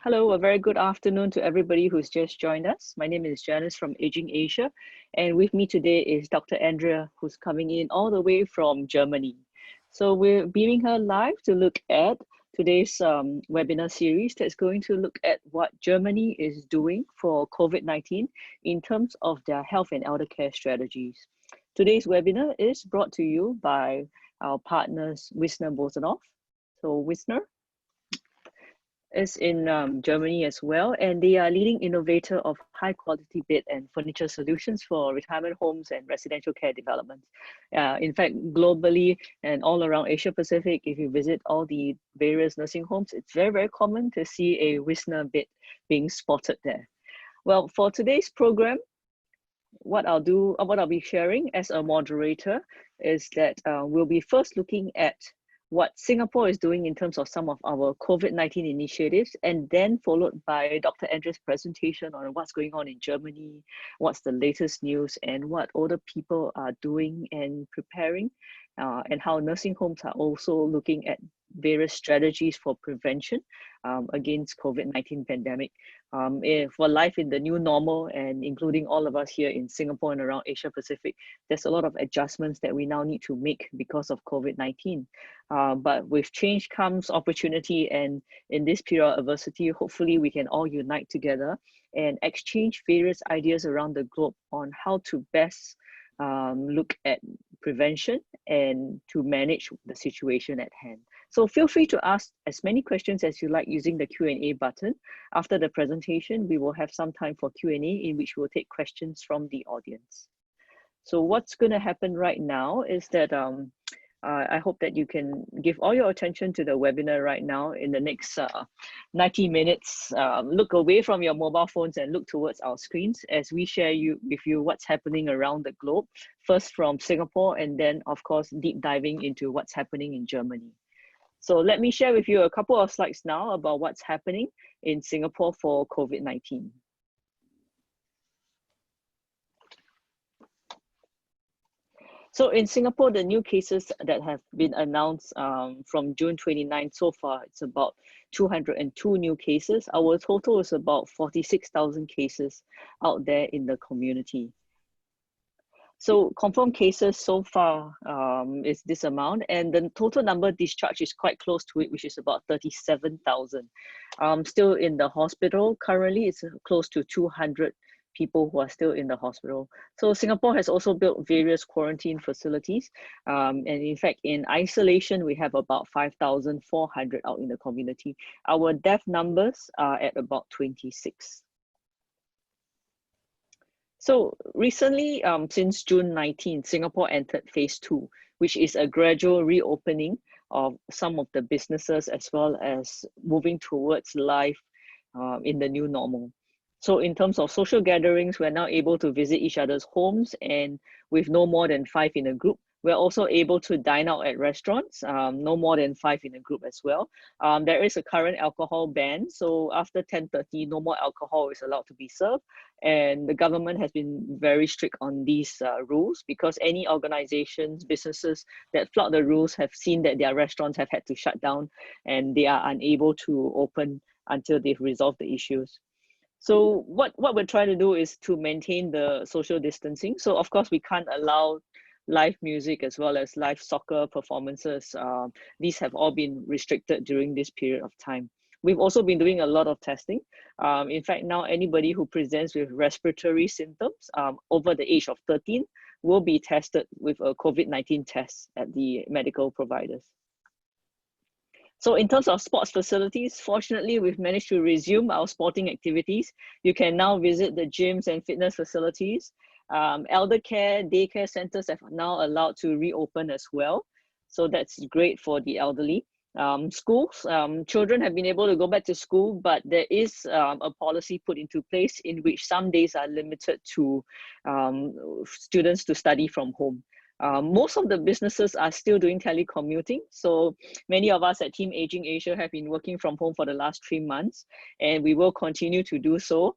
Hello, a very good afternoon to everybody who's just joined us. My name is Janice from Aging Asia, and with me today is Dr. Andrea, who's coming in all the way from Germany. So we're beaming her live to look at today's webinar series that's going to look at what Germany is doing for COVID-19 in terms of their health and elder care strategies. Today's webinar is brought to you by our partners, wissner-bosserhoff. So Wissner is in Germany as well, and they are leading innovator of high quality bed and furniture solutions for retirement homes and residential care developments. In fact, globally and all around Asia Pacific, if you visit all the various nursing homes, it's very, very common to see a Wissner bed being spotted there. Well, for today's program, what I'll be sharing as a moderator is that we'll be first looking at what Singapore is doing in terms of some of our COVID-19 initiatives, and then followed by Dr. Andrea's presentation on what's going on in Germany, what's the latest news, and what older people are doing and preparing, and how nursing homes are also looking at various strategies for prevention against COVID-19 pandemic. For life in the new normal, and including all of us here in Singapore and around Asia Pacific, there's a lot of adjustments that we now need to make because of COVID-19. But with change comes opportunity, and in this period of adversity, hopefully we can all unite together and exchange various ideas around the globe on how to best look at prevention and to manage the situation at hand. So feel free to ask as many questions as you like using the Q&A button. After the presentation, we will have some time for Q&A in which we'll take questions from the audience. So what's going to happen right now is that I hope that you can give all your attention to the webinar right now. In the next 90 minutes, look away from your mobile phones and look towards our screens as we share with you what's happening around the globe, first from Singapore, and then of course deep diving into what's happening in Germany. So let me share with you a couple of slides now about what's happening in Singapore for COVID-19. So in Singapore, the new cases that have been announced from June 29 so far, it's about 202 new cases. Our total is about 46,000 cases out there in the community. So confirmed cases so far is this amount, and the total number discharged is quite close to it, which is about 37,000. Still in the hospital, currently it's close to 200 people who are still in the hospital. So Singapore has also built various quarantine facilities. And in fact, in isolation, we have about 5,400 out in the community. Our death numbers are at about 26. So recently, since June 19, Singapore entered phase 2, which is a gradual reopening of some of the businesses as well as moving towards life in the new normal. So in terms of social gatherings, we're now able to visit each other's homes, and with no more than 5 in a group. We're also able to dine out at restaurants, no more than 5 in a group as well. There is a current alcohol ban, so after 10:30, no more alcohol is allowed to be served. And the government has been very strict on these rules, because any organizations, businesses that flout the rules have seen that their restaurants have had to shut down and they are unable to open until they've resolved the issues. So what we're trying to do is to maintain the social distancing. So of course we can't allow live music as well as live soccer performances. These have all been restricted during this period of time. We've also been doing a lot of testing. In fact, now anybody who presents with respiratory symptoms over the age of 13 will be tested with a COVID-19 test at the medical providers. So in terms of sports facilities, fortunately, we've managed to resume our sporting activities. You can now visit the gyms and fitness facilities. Eldercare, daycare centers have now allowed to reopen as well. So that's great for the elderly. Schools, children have been able to go back to school, but there is a policy put into place in which some days are limited to students to study from home. Most of the businesses are still doing telecommuting. So many of us at Team Aging Asia have been working from home for the last 3 months, and we will continue to do so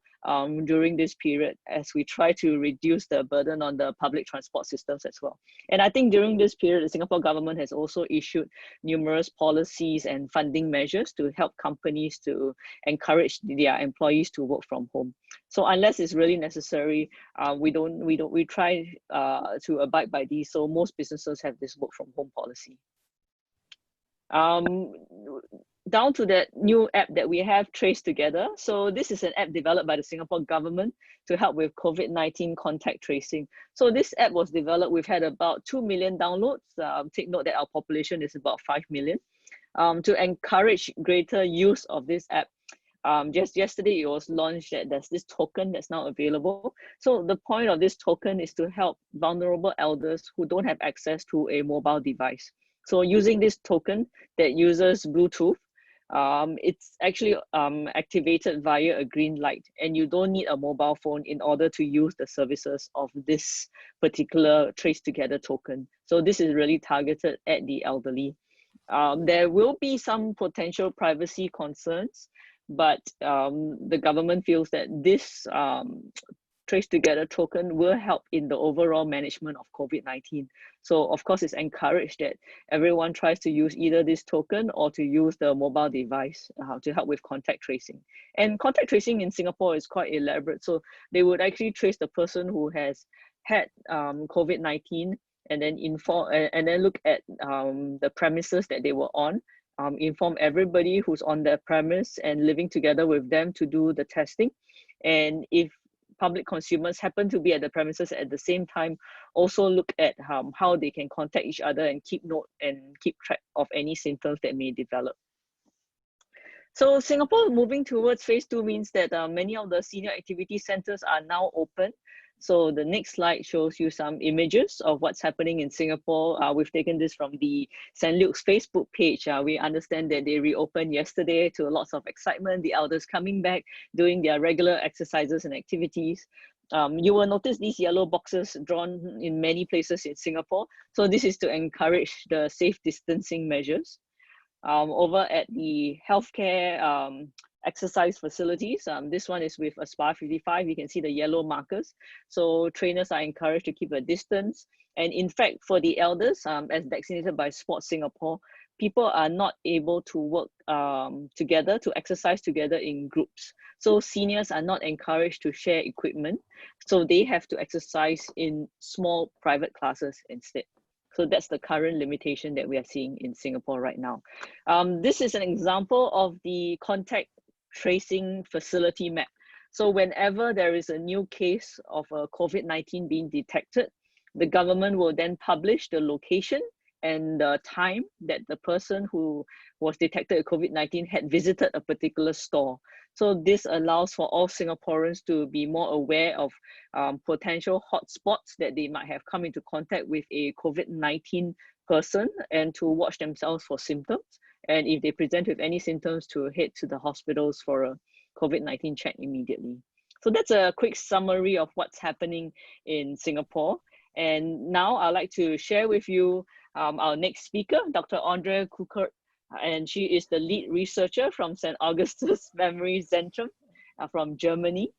during this period as we try to reduce the burden on the public transport systems as well. And I think during this period, the Singapore government has also issued numerous policies and funding measures to help companies to encourage their employees to work from home. So unless it's really necessary, we try to abide by these. So most businesses have this work from home policy. Down to that new app that we have, Trace Together. So this is an app developed by the Singapore government to help with COVID-19 contact tracing. So this app was developed, we've had about 2 million downloads. Take note that our population is about 5 million. To encourage greater use of this app. Just yesterday, it was launched that there's this token that's now available. So the point of this token is to help vulnerable elders who don't have access to a mobile device. So using this token that uses Bluetooth, it's actually activated via a green light, and you don't need a mobile phone in order to use the services of this particular Trace Together token. So this is really targeted at the elderly. There will be some potential privacy concerns, but the government feels that this Trace Together token will help in the overall management of COVID-19. So of course, it's encouraged that everyone tries to use either this token or to use the mobile device to help with contact tracing. And contact tracing in Singapore is quite elaborate. So they would actually trace the person who has had COVID-19 and then look at the premises that they were on, inform everybody who's on their premise and living together with them to do the testing. And if public consumers happen to be at the premises at the same time, also look at how they can contact each other and keep note and keep track of any symptoms that may develop. So Singapore moving towards phase 2 means that many of the senior activity centers are now open. So the next slide shows you some images of what's happening in Singapore. We've taken this from the St. Luke's Facebook page. We understand that they reopened yesterday to lots of excitement, the elders coming back, doing their regular exercises and activities. You will notice these yellow boxes drawn in many places in Singapore. So this is to encourage the safe distancing measures. Over at the healthcare exercise facilities. This one is with Aspire 55. You can see the yellow markers. So trainers are encouraged to keep a distance. And in fact, for the elders, as vaccinated by Sports Singapore, people are not able to work together, to exercise together in groups. So seniors are not encouraged to share equipment. So they have to exercise in small private classes instead. So that's the current limitation that we are seeing in Singapore right now. This is an example of the contact tracing facility map. So whenever there is a new case of a COVID-19 being detected, the government will then publish the location and the time that the person who was detected with COVID-19 had visited a particular store. So this allows for all Singaporeans to be more aware of potential hotspots that they might have come into contact with a COVID-19 person and to watch themselves for symptoms. And if they present with any symptoms, to head to the hospitals for a COVID-19 check immediately. So that's a quick summary of what's happening in Singapore. And now I'd like to share with you our next speaker, Dr. Andrea Kuckert, and she is the lead researcher from St. Augustinus Memory Zentrum from Germany.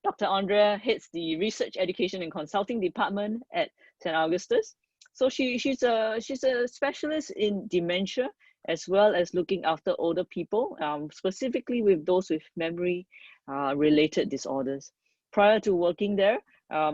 Dr. Andrea heads the Research, Education and Consulting Department at St. Augustinus. So she's a specialist in dementia, as well as looking after older people, specifically with those with memory related disorders. Prior to working there,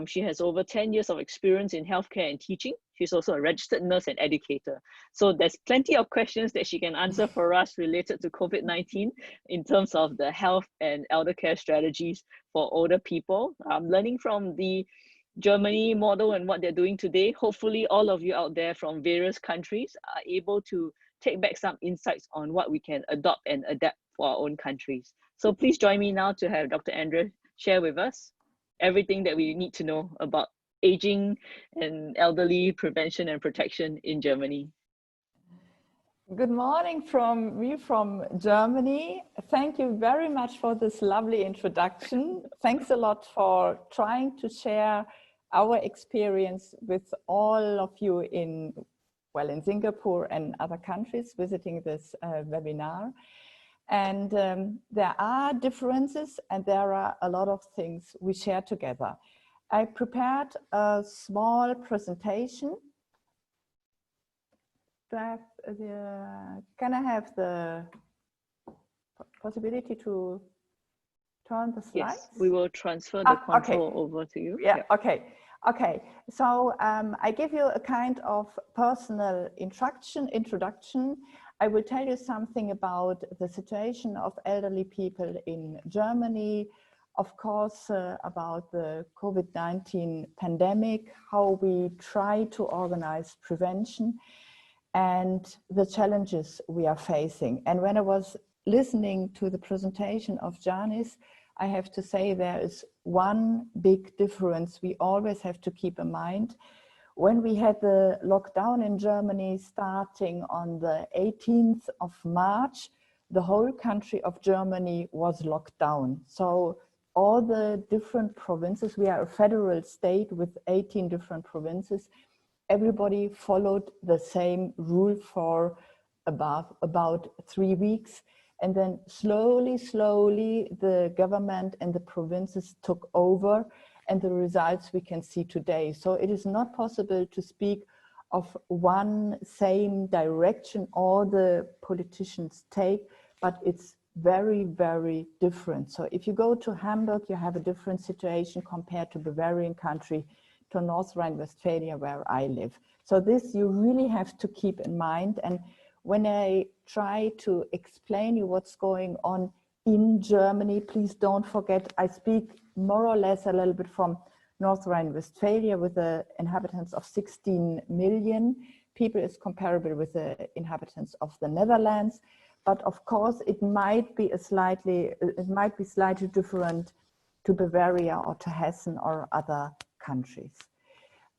she has over 10 years of experience in healthcare and teaching. She's also a registered nurse and educator. So there's plenty of questions that she can answer for us related to COVID-19 in terms of the health and elder care strategies for older people. Learning from the Germany model and what they're doing today, hopefully all of you out there from various countries are able to take back some insights on what we can adopt and adapt for our own countries. So please join me now to have Dr. Andrea share with us everything that we need to know about aging and elderly prevention and protection in Germany. Good morning from me from Germany. Thank you very much for this lovely introduction. Thanks a lot for trying to share our experience with all of you in Singapore and other countries visiting this webinar. And there are differences and there are a lot of things we share together. I prepared a small presentation. Can I have the possibility to turn the slides? Yes, we will transfer the control over to you. Yeah, okay. Okay, so I give you a kind of personal introduction. I will tell you something about the situation of elderly people in Germany, of course, about the COVID-19 pandemic, how we try to organize prevention, and the challenges we are facing. And when I was listening to the presentation of Janice, I have to say there is one big difference we always have to keep in mind. When we had the lockdown in Germany starting on the 18th of March, the whole country of Germany was locked down. So all the different provinces, we are a federal state with 18 different provinces, everybody followed the same rule for about 3 weeks. And then slowly, the government and the provinces took over, and the results we can see today. So it is not possible to speak of one same direction all the politicians take, but it's very, very different. So if you go to Hamburg, you have a different situation compared to Bavarian country, to North Rhine-Westphalia, where I live. So this you really have to keep in mind. And when I try to explain you what's going on in Germany, please don't forget, I speak more or less a little bit from North Rhine-Westphalia with the inhabitants of 16 million people. Is comparable with the inhabitants of the Netherlands. But of course, it might be slightly different to Bavaria or to Hessen or other countries.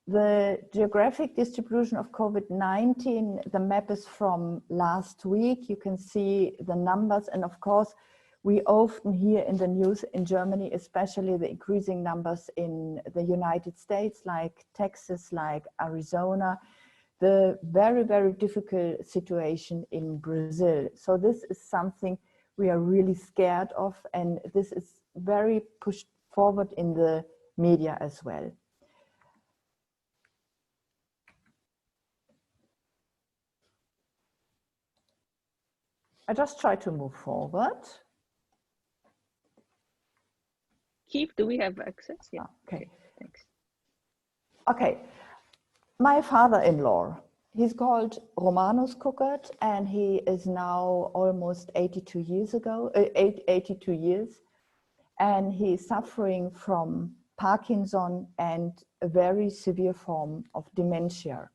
The geographic distribution of COVID-19, the map is from last week. You can see the numbers, and of course, we often hear in the news in Germany, especially the increasing numbers in the United States, like Texas, like Arizona, the very, very difficult situation in Brazil. So this is something we are really scared of, and this is very pushed forward in the media as well. I just try to move forward. Keith, do we have access? Yeah. Okay. Thanks. Okay. My father-in-law, he's called Romanus Kuckert, and he is now almost 82 years, and he's suffering from Parkinson and a very severe form of dementia.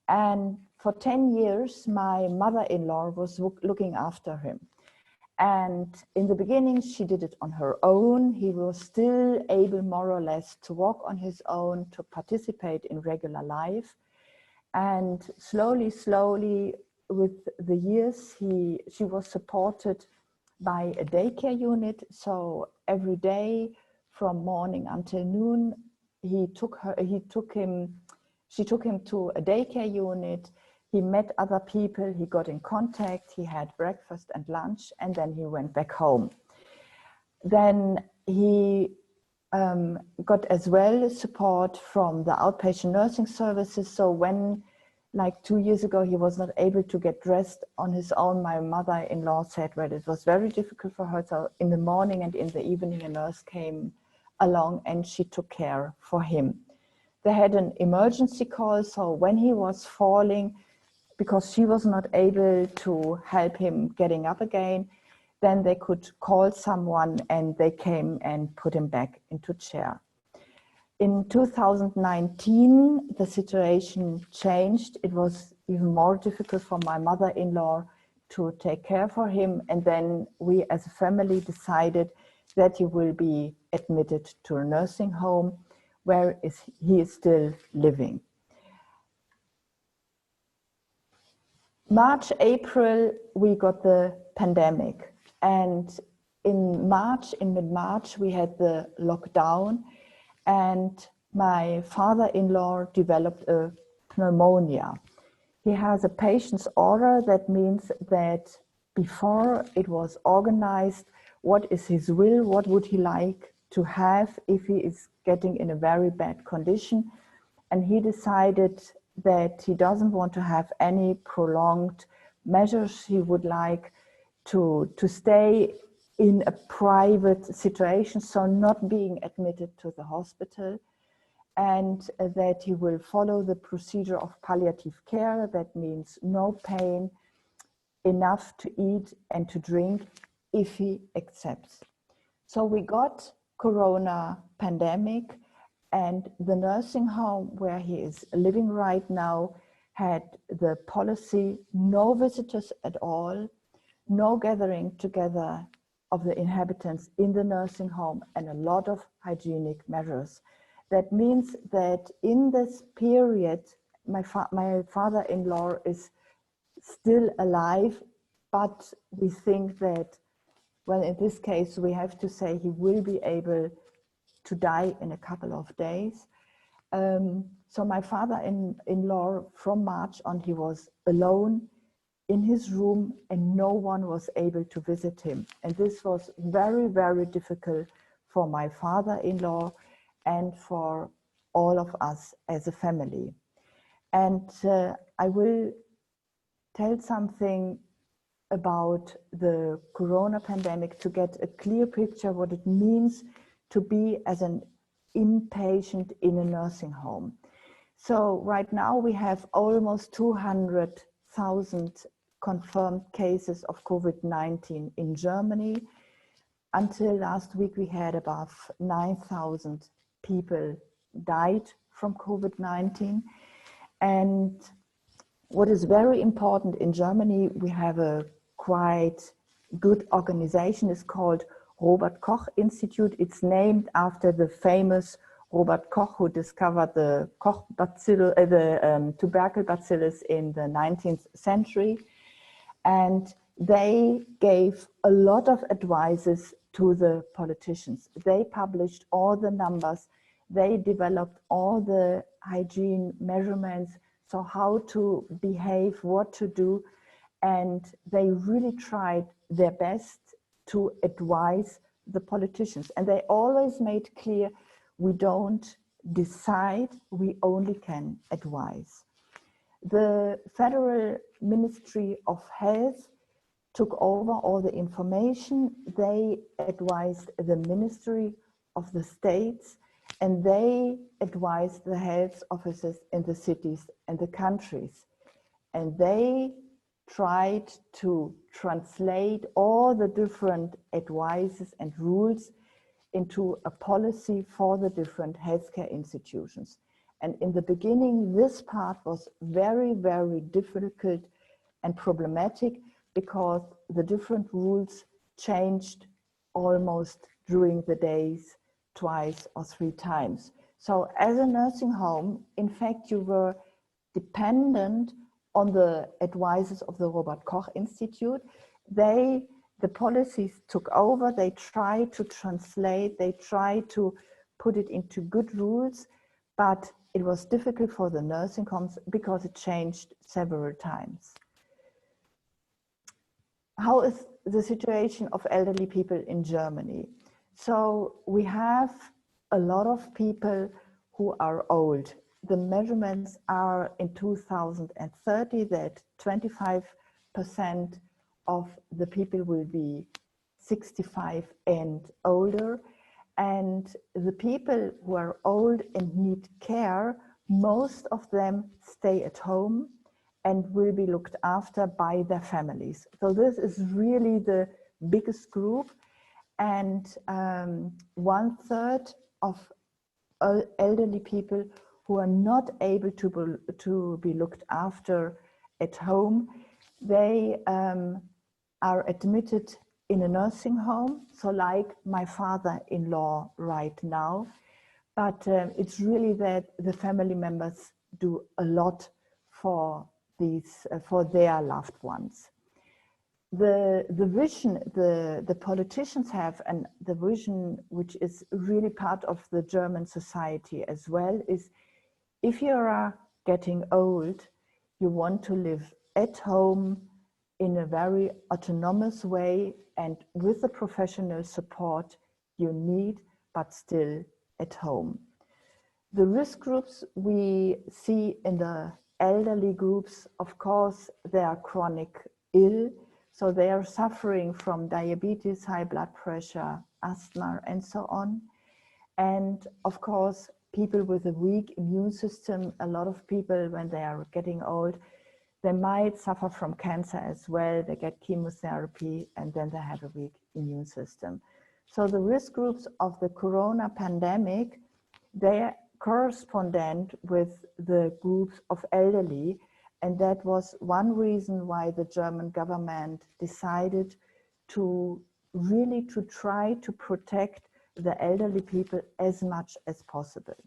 And for 10 years, my mother-in-law was looking after him. And in the beginning, she did it on her own. He was still able, more or less, to walk on his own, to participate in regular life. And slowly, with the years, she was supported by a daycare unit. So every day, from morning until noon, she took him to a daycare unit. He met other people, he got in contact, he had breakfast and lunch, and then he went back home. Then he got as well support from the outpatient nursing services. So when, like 2 years ago, he was not able to get dressed on his own, my mother-in-law said, well, it was very difficult for her. So in the morning and in the evening, a nurse came along and she took care for him. They had an emergency call, so when he was falling, because she was not able to help him getting up again, then they could call someone and they came and put him back into chair. In 2019, the situation changed. It was even more difficult for my mother-in-law to take care for him. And then we as a family decided that he will be admitted to a nursing home where he is still living. March, April, we got the pandemic. And in mid-March, we had the lockdown, and my father-in-law developed a pneumonia. He has a patient's order. That means that before it was organized, what is his will, what would he like to have if he is getting in a very bad condition. And he decided that he doesn't want to have any prolonged measures. He would like to stay in a private situation, so not being admitted to the hospital, and that he will follow the procedure of palliative care. That means no pain, enough to eat and to drink if he accepts. So we got Corona pandemic, and the nursing home where he is living right now had the policy, no visitors at all, no gathering together of the inhabitants in the nursing home, and a lot of hygienic measures. That means that in this period, my father-in-law is still alive, but we think that, well, in this case, we have to say he will be able to die in a couple of days. So my father-in-law, from March on, he was alone in his room and no one was able to visit him. And this was very, very difficult for my father-in-law and for all of us as a family. And I will tell something about the Corona pandemic to get a clear picture what it means to be as an inpatient in a nursing home. So right now we have almost 200,000 confirmed cases of COVID-19 in Germany. Until last week, we had above 9,000 people died from COVID-19. And what is very important in Germany, we have a quite good organization. It's called Robert Koch Institute. It's named after the famous Robert Koch, who discovered the Koch bacillus, tubercle bacillus in the 19th century. And they gave a lot of advices to the politicians. They published all the numbers. They developed all the hygiene measurements, so how to behave, what to do. And they really tried their best to advise the politicians. And they always made clear, we don't decide, we only can advise. The Federal Ministry of Health took over all the information. They advised the Ministry of the States, and they advised the health officers in the cities and the countries. And they tried to translate all the different advices and rules into a policy for the different healthcare institutions. And in the beginning, this part was very, very difficult and problematic because the different rules changed almost during the days, twice or three times. So as a nursing home, in fact, you were dependent on the advices of the Robert Koch Institute. The policies took over, they tried to translate, they tried to put it into good rules, but it was difficult for the nursing homes because it changed several times. How is the situation of elderly people in Germany? So we have a lot of people who are old. The measurements are in 2030 that 25% of the people will be 65 and older. And the people who are old and need care, most of them stay at home and will be looked after by their families. So this is really the biggest group. And 1/3 of elderly people who are not able to be looked after at home, they are admitted in a nursing home, so like my father-in-law right now. But it's really that the family members do a lot for these, for their loved ones. The vision the politicians have, and the vision which is really part of the German society as well, is if you are getting old, you want to live at home in a very autonomous way and with the professional support you need, but still at home. The risk groups we see in the elderly groups, of course, they are chronic ill, so they are suffering from diabetes, high blood pressure, asthma, and so on. And of course, people with a weak immune system, a lot of people when they are getting old, they might suffer from cancer as well. They get chemotherapy and then they have a weak immune system. So the risk groups of the corona pandemic, they correspond with the groups of elderly. And that was one reason why the German government decided to really try to protect the elderly people as much as possible.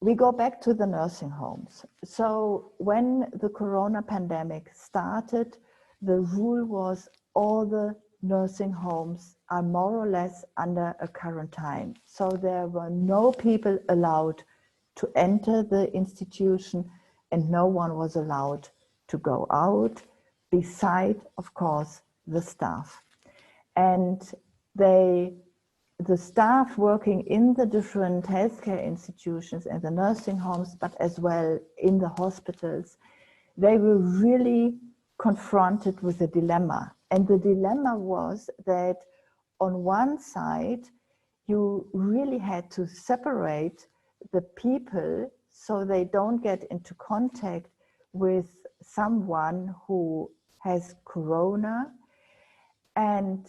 We go back to the nursing homes. So when the corona pandemic started, the rule was all the nursing homes are more or less under a quarantine. So there were no people allowed to enter the institution and no one was allowed to go out, beside, of course, the staff. And the staff working in the different healthcare institutions and the nursing homes, but as well in the hospitals, they were really confronted with a dilemma. And the dilemma was that on one side, you really had to separate the people so they don't get into contact with someone who has corona. And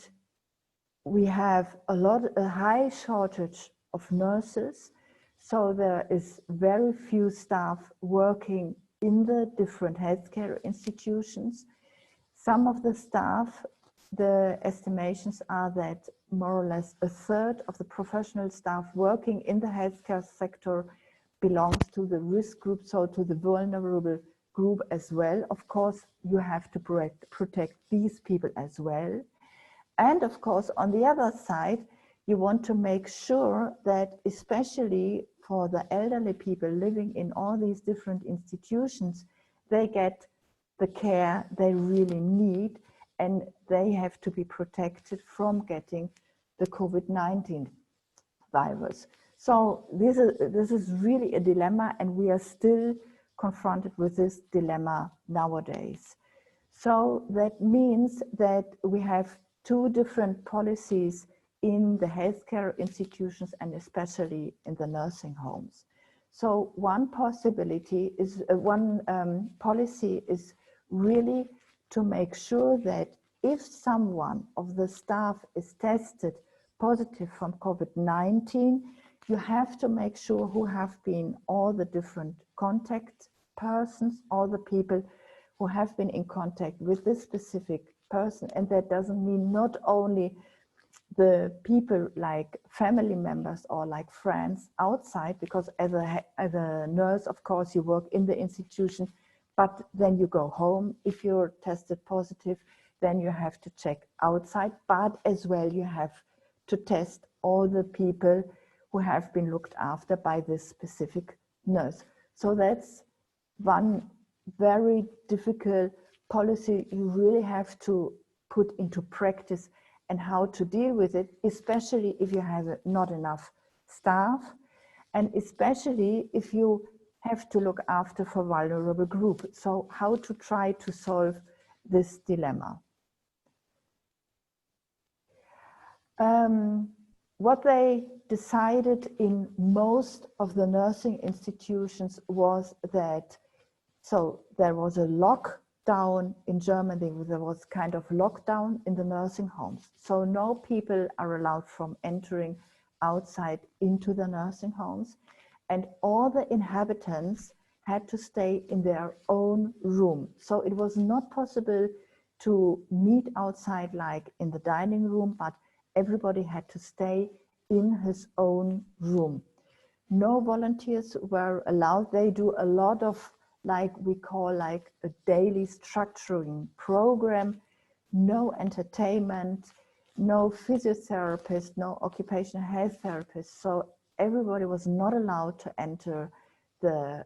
we have a high shortage of nurses. So there is very few staff working in the different healthcare institutions. Some of the staff, the estimations are that more or less a third of the professional staff working in the healthcare sector belongs to the risk group, so to the vulnerable group as well. Of course, you have to protect these people as well. And of course, on the other side, you want to make sure that especially for the elderly people living in all these different institutions, they get the care they really need and they have to be protected from getting the COVID-19 virus. So this is really a dilemma and we are still confronted with this dilemma nowadays. So that means that we have two different policies in the healthcare institutions and especially in the nursing homes. So one possibility is, policy is really to make sure that if someone of the staff is tested positive from COVID-19, you have to make sure who have been all the different contact persons, all the people who have been in contact with this specific person. And that doesn't mean not only the people like family members or like friends outside, because as a nurse, of course, you work in the institution, but then you go home. If you're tested positive, then you have to check outside, but as well you have to test all the people who have been looked after by this specific nurse. So that's one very difficult policy you really have to put into practice and how to deal with it, especially if you have not enough staff, and especially if you have to look after for vulnerable group. So how to try to solve this dilemma. What they decided in most of the nursing institutions was that, so there was a lockdown in Germany, there was kind of lockdown in the nursing homes. So no people are allowed from entering outside into the nursing homes, and all the inhabitants had to stay in their own room. So it was not possible to meet outside like in the dining room, but everybody had to stay in his own room. No volunteers were allowed. They do a lot of, like we call like a daily structuring program, no entertainment, no physiotherapist, no occupational health therapist. So everybody was not allowed to enter the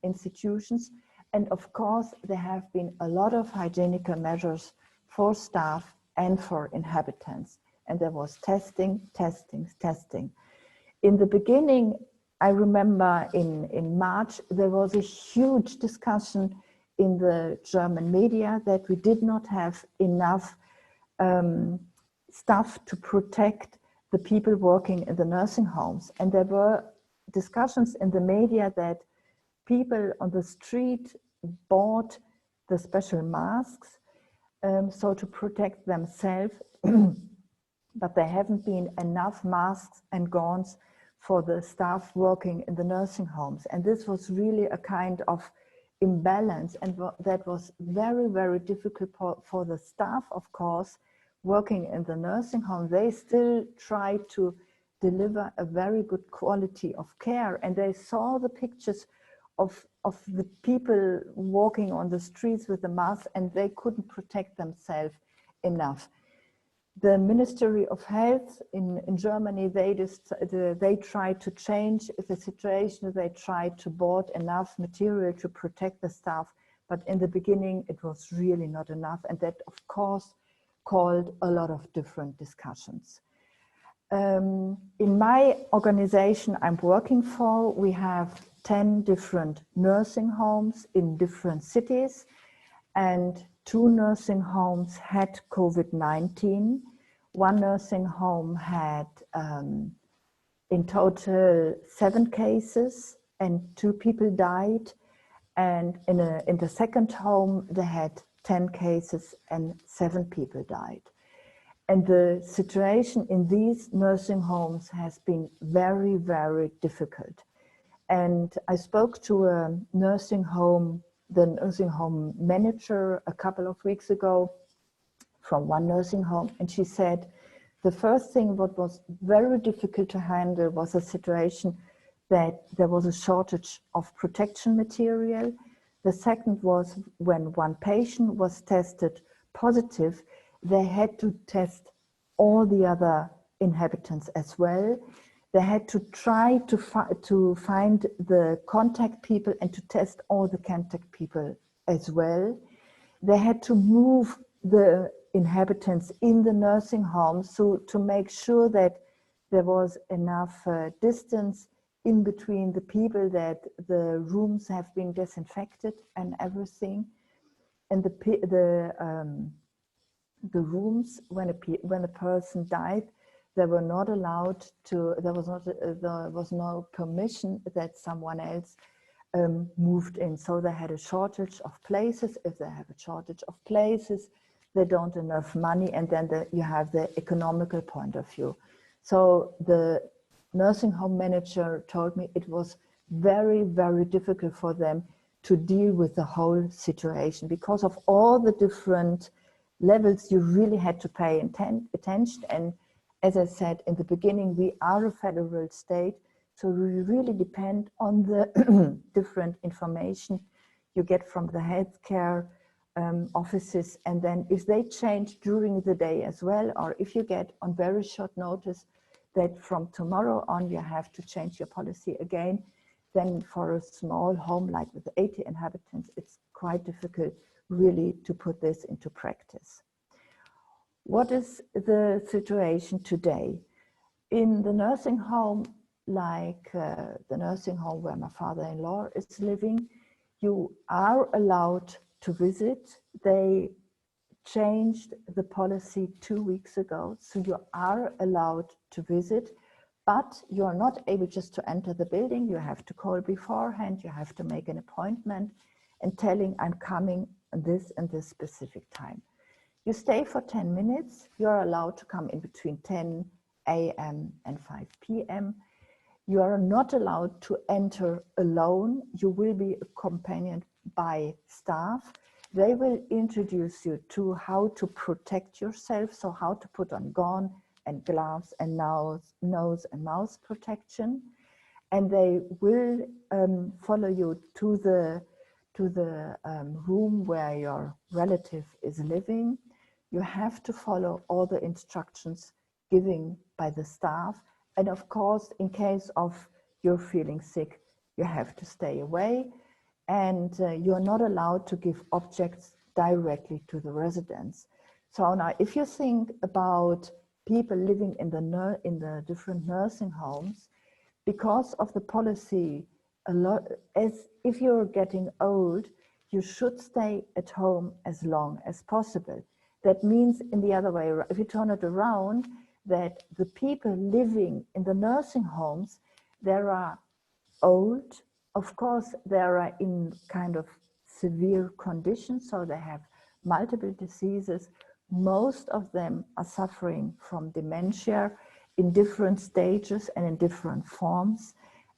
institutions. And of course, there have been a lot of hygienic measures for staff and for inhabitants. And there was testing. In the beginning, I remember in March, there was a huge discussion in the German media that we did not have enough staff to protect the people working in the nursing homes. And there were discussions in the media that people on the street bought the special masks so to protect themselves, but there haven't been enough masks and gowns for the staff working in the nursing homes. And this was really a kind of imbalance, and that was very, very difficult for the staff, of course, working in the nursing home. They still try to deliver a very good quality of care, and they saw the pictures of the people walking on the streets with the masks, and they couldn't protect themselves enough. The Ministry of Health in Germany, they tried to change the situation. They tried to bought enough material to protect the staff, but in the beginning it was really not enough, and that of course called a lot of different discussions. In my organization I'm working for, we have 10 different nursing homes in different cities, and 2 nursing homes had COVID-19. 1 nursing home had in total 7 cases and 2 people died. And in the second home, they had 10 cases and 7 people died. And the situation in these nursing homes has been very, very difficult. And I spoke to the nursing home manager a couple of weeks ago from 1 nursing home, and she said the first thing what was very difficult to handle was a situation that there was a shortage of protection material. The second was when 1 patient was tested positive, they had to test all the other inhabitants as well. They had to try to find the contact people and to test all the contact people as well. They had to move the inhabitants in the nursing home so to make sure that there was enough distance in between the people, that the rooms have been disinfected and everything. And the rooms, when a person died, they were not allowed to, there was no permission that someone else moved in. So they had a shortage of places. If they have a shortage of places, they don't have enough money, and then you have the economical point of view. So the nursing home manager told me it was very, very difficult for them to deal with the whole situation because of all the different levels you really had to pay attention. And as I said in the beginning, we are a federal state, so we really depend on the different information you get from the healthcare offices. And then if they change during the day as well, or if you get on very short notice that from tomorrow on you have to change your policy again, then for a small home like with 80 inhabitants, it's quite difficult really to put this into practice. What is the situation today? In the nursing home, like the nursing home where my father-in-law is living, you are allowed to visit. They changed the policy 2 weeks ago, so you are allowed to visit, but you are not able just to enter the building. You have to call beforehand, you have to make an appointment and telling I'm coming on this and this specific time. You stay for 10 minutes, you're allowed to come in between 10 a.m. and 5 p.m. You are not allowed to enter alone. You will be accompanied by staff. They will introduce you to how to protect yourself, so how to put on gown and gloves and nose and mouth protection. And they will follow you to the room where your relative is living. You have to follow all the instructions given by the staff. And of course, in case of you're feeling sick, you have to stay away. and you're not allowed to give objects directly to the residents. So now, if you think about people living in the different nursing homes, because of the policy, as if you're getting old, you should stay at home as long as possible. That means in the other way, if you turn it around, that the people living in the nursing homes, there are old, of course, they are in kind of severe conditions, so they have multiple diseases. Most of them are suffering from dementia in different stages and in different forms.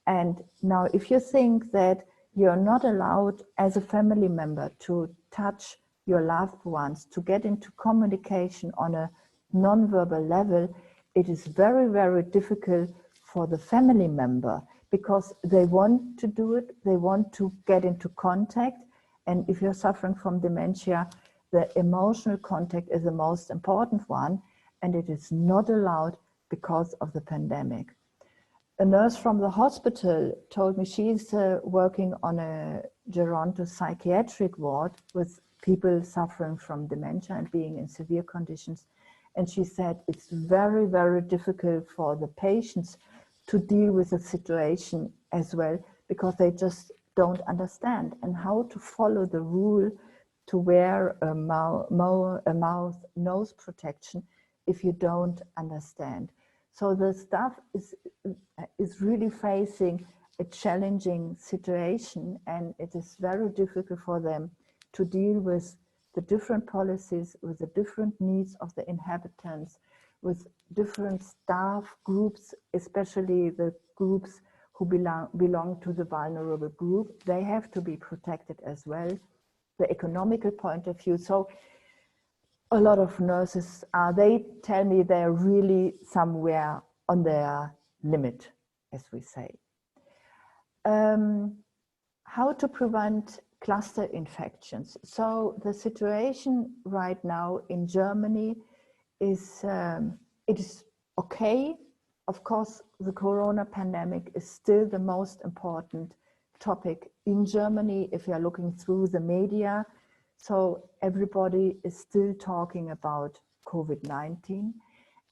And now, if you think that you're not allowed as a family member to touch your loved ones, to get into communication on a non-verbal level, it is very, very difficult for the family member, because they want to do it, they want to get into contact. And if you're suffering from dementia, the emotional contact is the most important one, and it is not allowed because of the pandemic. A nurse from the hospital told me she's working on a Geronto psychiatric ward with people suffering from dementia and being in severe conditions. And she said it's very, very difficult for the patients to deal with the situation as well, because they just don't understand, and how to follow the rule to wear a mouth nose protection if you don't understand. So the staff is really facing a challenging situation, and it is very difficult for them to deal with the different policies, with the different needs of the inhabitants, with different staff groups, especially the groups who belong to the vulnerable group. They have to be protected as well, the economical point of view. So a lot of nurses, they tell me they're really somewhere on their limit, as we say. How to prevent cluster infections. So the situation right now in Germany is, it is okay. Of course, the corona pandemic is still the most important topic in Germany if you're looking through the media. So everybody is still talking about COVID-19.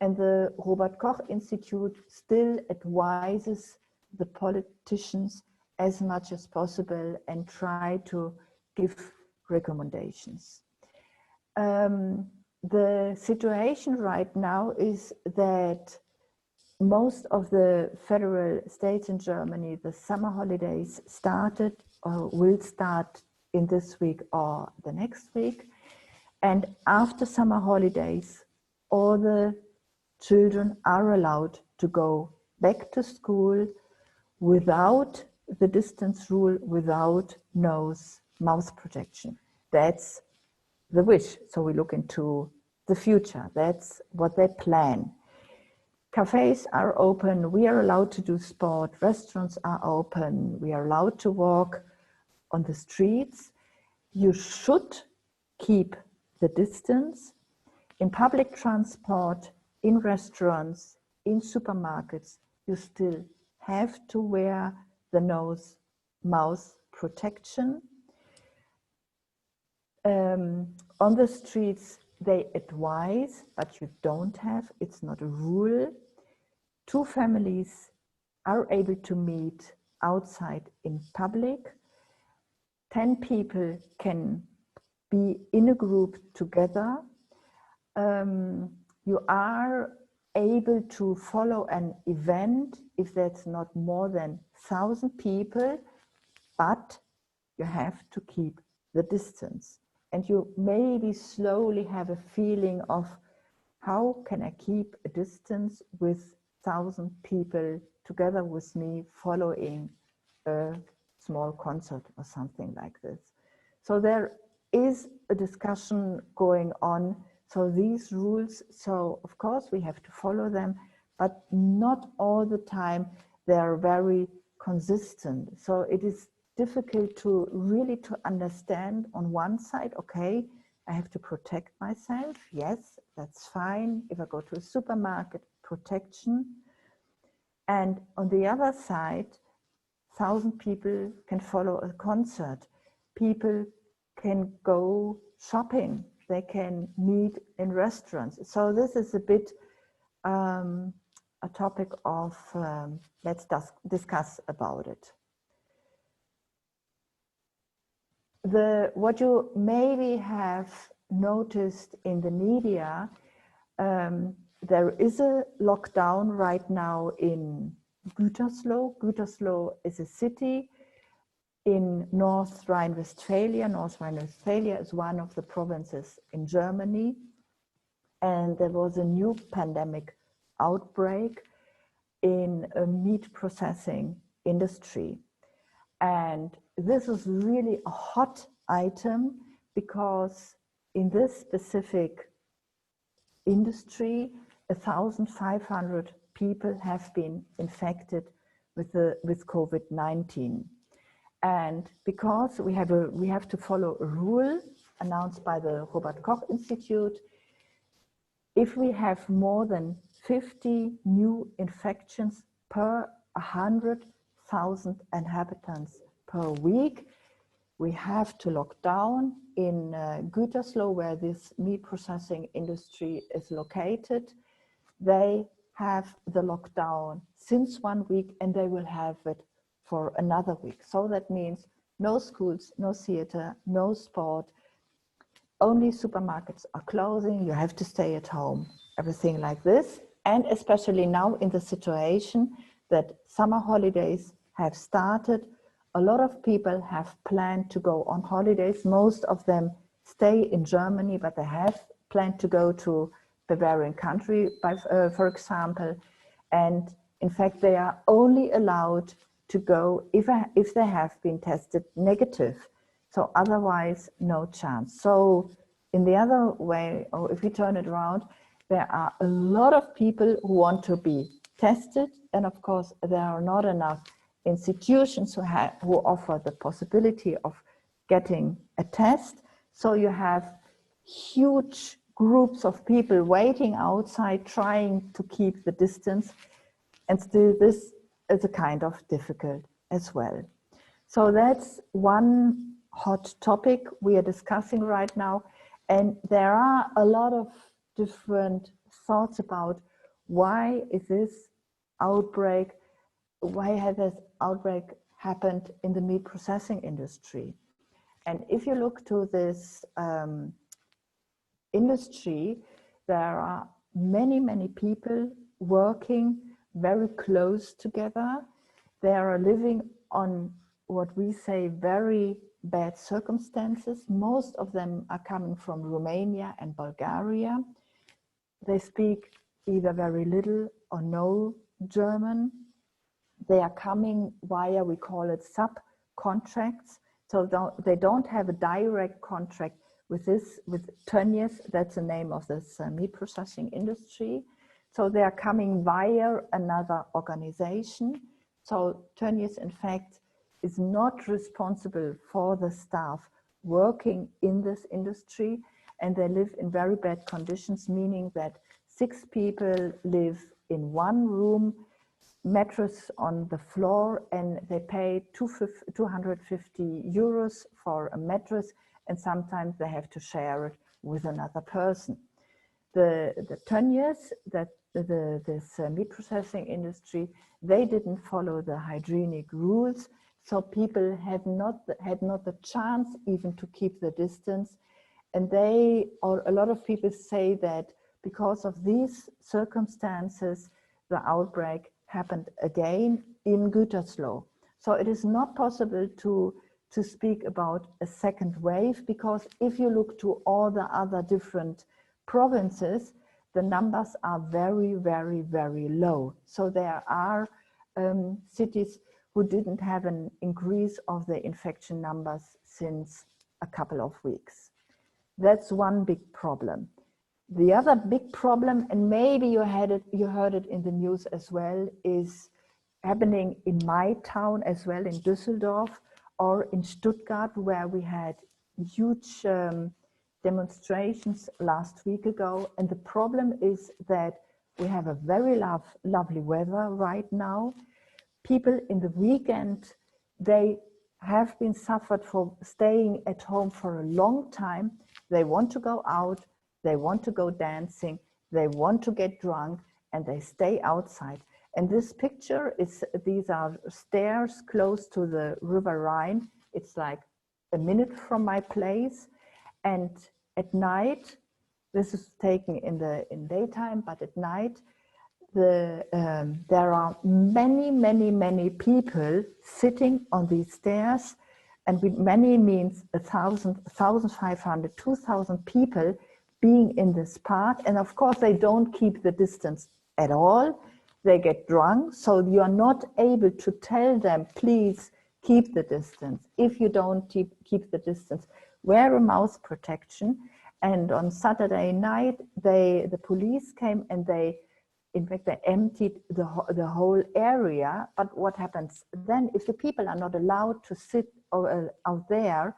And the Robert Koch Institute still advises the politicians as much as possible and try to give recommendations. The situation right now is that most of the federal states in Germany, the summer holidays started or will start in this week or the next week. And after summer holidays, all the children are allowed to go back to school without the distance rule, without mouth protection. That's the wish. So we look into the future. That's what they plan. Cafes are open. We are allowed to do sport. Restaurants are open. We are allowed to walk on the streets. You should keep the distance. In public transport, in restaurants, in supermarkets, you still have to wear the mouth protection. On the streets, they advise, but you don't have, it's not a rule. 2 families are able to meet outside in public. 10 people can be in a group together. You are able to follow an event if that's not more than 1,000 people, but you have to keep the distance. And you maybe slowly have a feeling of how can I keep a distance with 1,000 people together with me following a small concert or something like this. So there is a discussion going on. So these rules, so of course we have to follow them, but not all the time they're very consistent. So it is difficult to really to understand on one side, okay, I have to protect myself. Yes, that's fine. If I go to a supermarket, protection. And on the other side, 1,000 people can follow a concert. People can go shopping. They can meet in restaurants. So this is a bit a topic of, let's discuss about it. What you maybe have noticed in the media, there is a lockdown right now in Gütersloh. Gütersloh is a city in North Rhine-Westphalia. North Rhine-Westphalia is one of the provinces in Germany. And there was a new pandemic outbreak in a meat processing industry. And this is really a hot item because in this specific industry, 1,500 people have been infected with COVID-19. And because we have to follow a rule announced by the Robert Koch Institute, if we have more than 50 new infections per 100,000 inhabitants per week, we have to lock down. In Gütersloh, where this meat processing industry is located, they have the lockdown since 1 week, and they will have it for another week. So that means no schools, no theater, no sport, only supermarkets are closing, you have to stay at home, everything like this. And especially now in the situation that summer holidays have started, a lot of people have planned to go on holidays. Most of them stay in Germany, but they have planned to go to Bavarian country, for example. And in fact, they are only allowed to go if they have been tested negative. So otherwise, no chance. So in the other way, or if we turn it around, there are a lot of people who want to be tested. And of course, there are not enough institutions who offer the possibility of getting a test. So you have huge groups of people waiting outside, trying to keep the distance. And still this is a kind of difficult as well. So that's one hot topic we are discussing right now. And there are a lot of different thoughts about why is this outbreak, why has this outbreak happened in the meat processing industry? And if you look to this industry, there are many, many people working very close together. They are living on what we say very bad circumstances. Most of them are coming from Romania and Bulgaria. They speak either very little or no German. They are coming via, we call it subcontracts. So they don't have a direct contract with Tönnies, that's the name of this meat processing industry. So they are coming via another organization. So Tönnies, in fact, is not responsible for the staff working in this industry, and they live in very bad conditions, meaning that 6 people live in one room, mattress on the floor, and they pay 250 euros for a mattress, and sometimes they have to share it with another person. The Tönnies, this meat processing industry, they didn't follow the hygienic rules, so people had not the chance even to keep the distance. And a lot of people say that because of these circumstances, the outbreak happened again in Gütersloh. So it is not possible to speak about a second wave, because if you look to all the other different provinces, the numbers are very, very, very low. So there are cities who didn't have an increase of the infection numbers since a couple of weeks. That's one big problem. The other big problem, and maybe you heard it in the news as well, is happening in my town as well, in Düsseldorf or in Stuttgart, where we had huge demonstrations last week ago. And the problem is that we have a very lovely weather right now. People in the weekend they have been suffered for staying at home for a long time. They want to go out, they want to go dancing, they want to get drunk, and they stay outside. And this picture is, these are stairs close to the River Rhine. It's like a minute from my place. And at night, this is taken in daytime, but at night, there are many people sitting on these stairs, and with many means 1,000, 1,500, 2,000 people being in this part. And of course, they don't keep the distance at all. They get drunk, so you are not able to tell them, please keep the distance. If you don't keep the distance, wear a mouth protection. And on Saturday night, the police came and they emptied the whole area. But what happens then, if the people are not allowed to sit out there,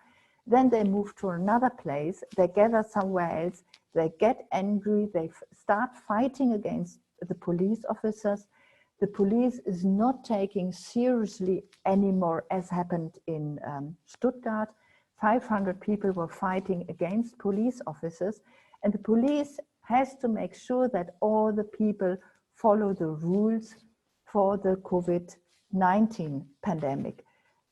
then they move to another place, they gather somewhere else, they get angry, they start fighting against the police officers. The police is not taking seriously anymore, as happened in Stuttgart. 500 people were fighting against police officers, and the police has to make sure that all the people follow the rules for the COVID-19 pandemic,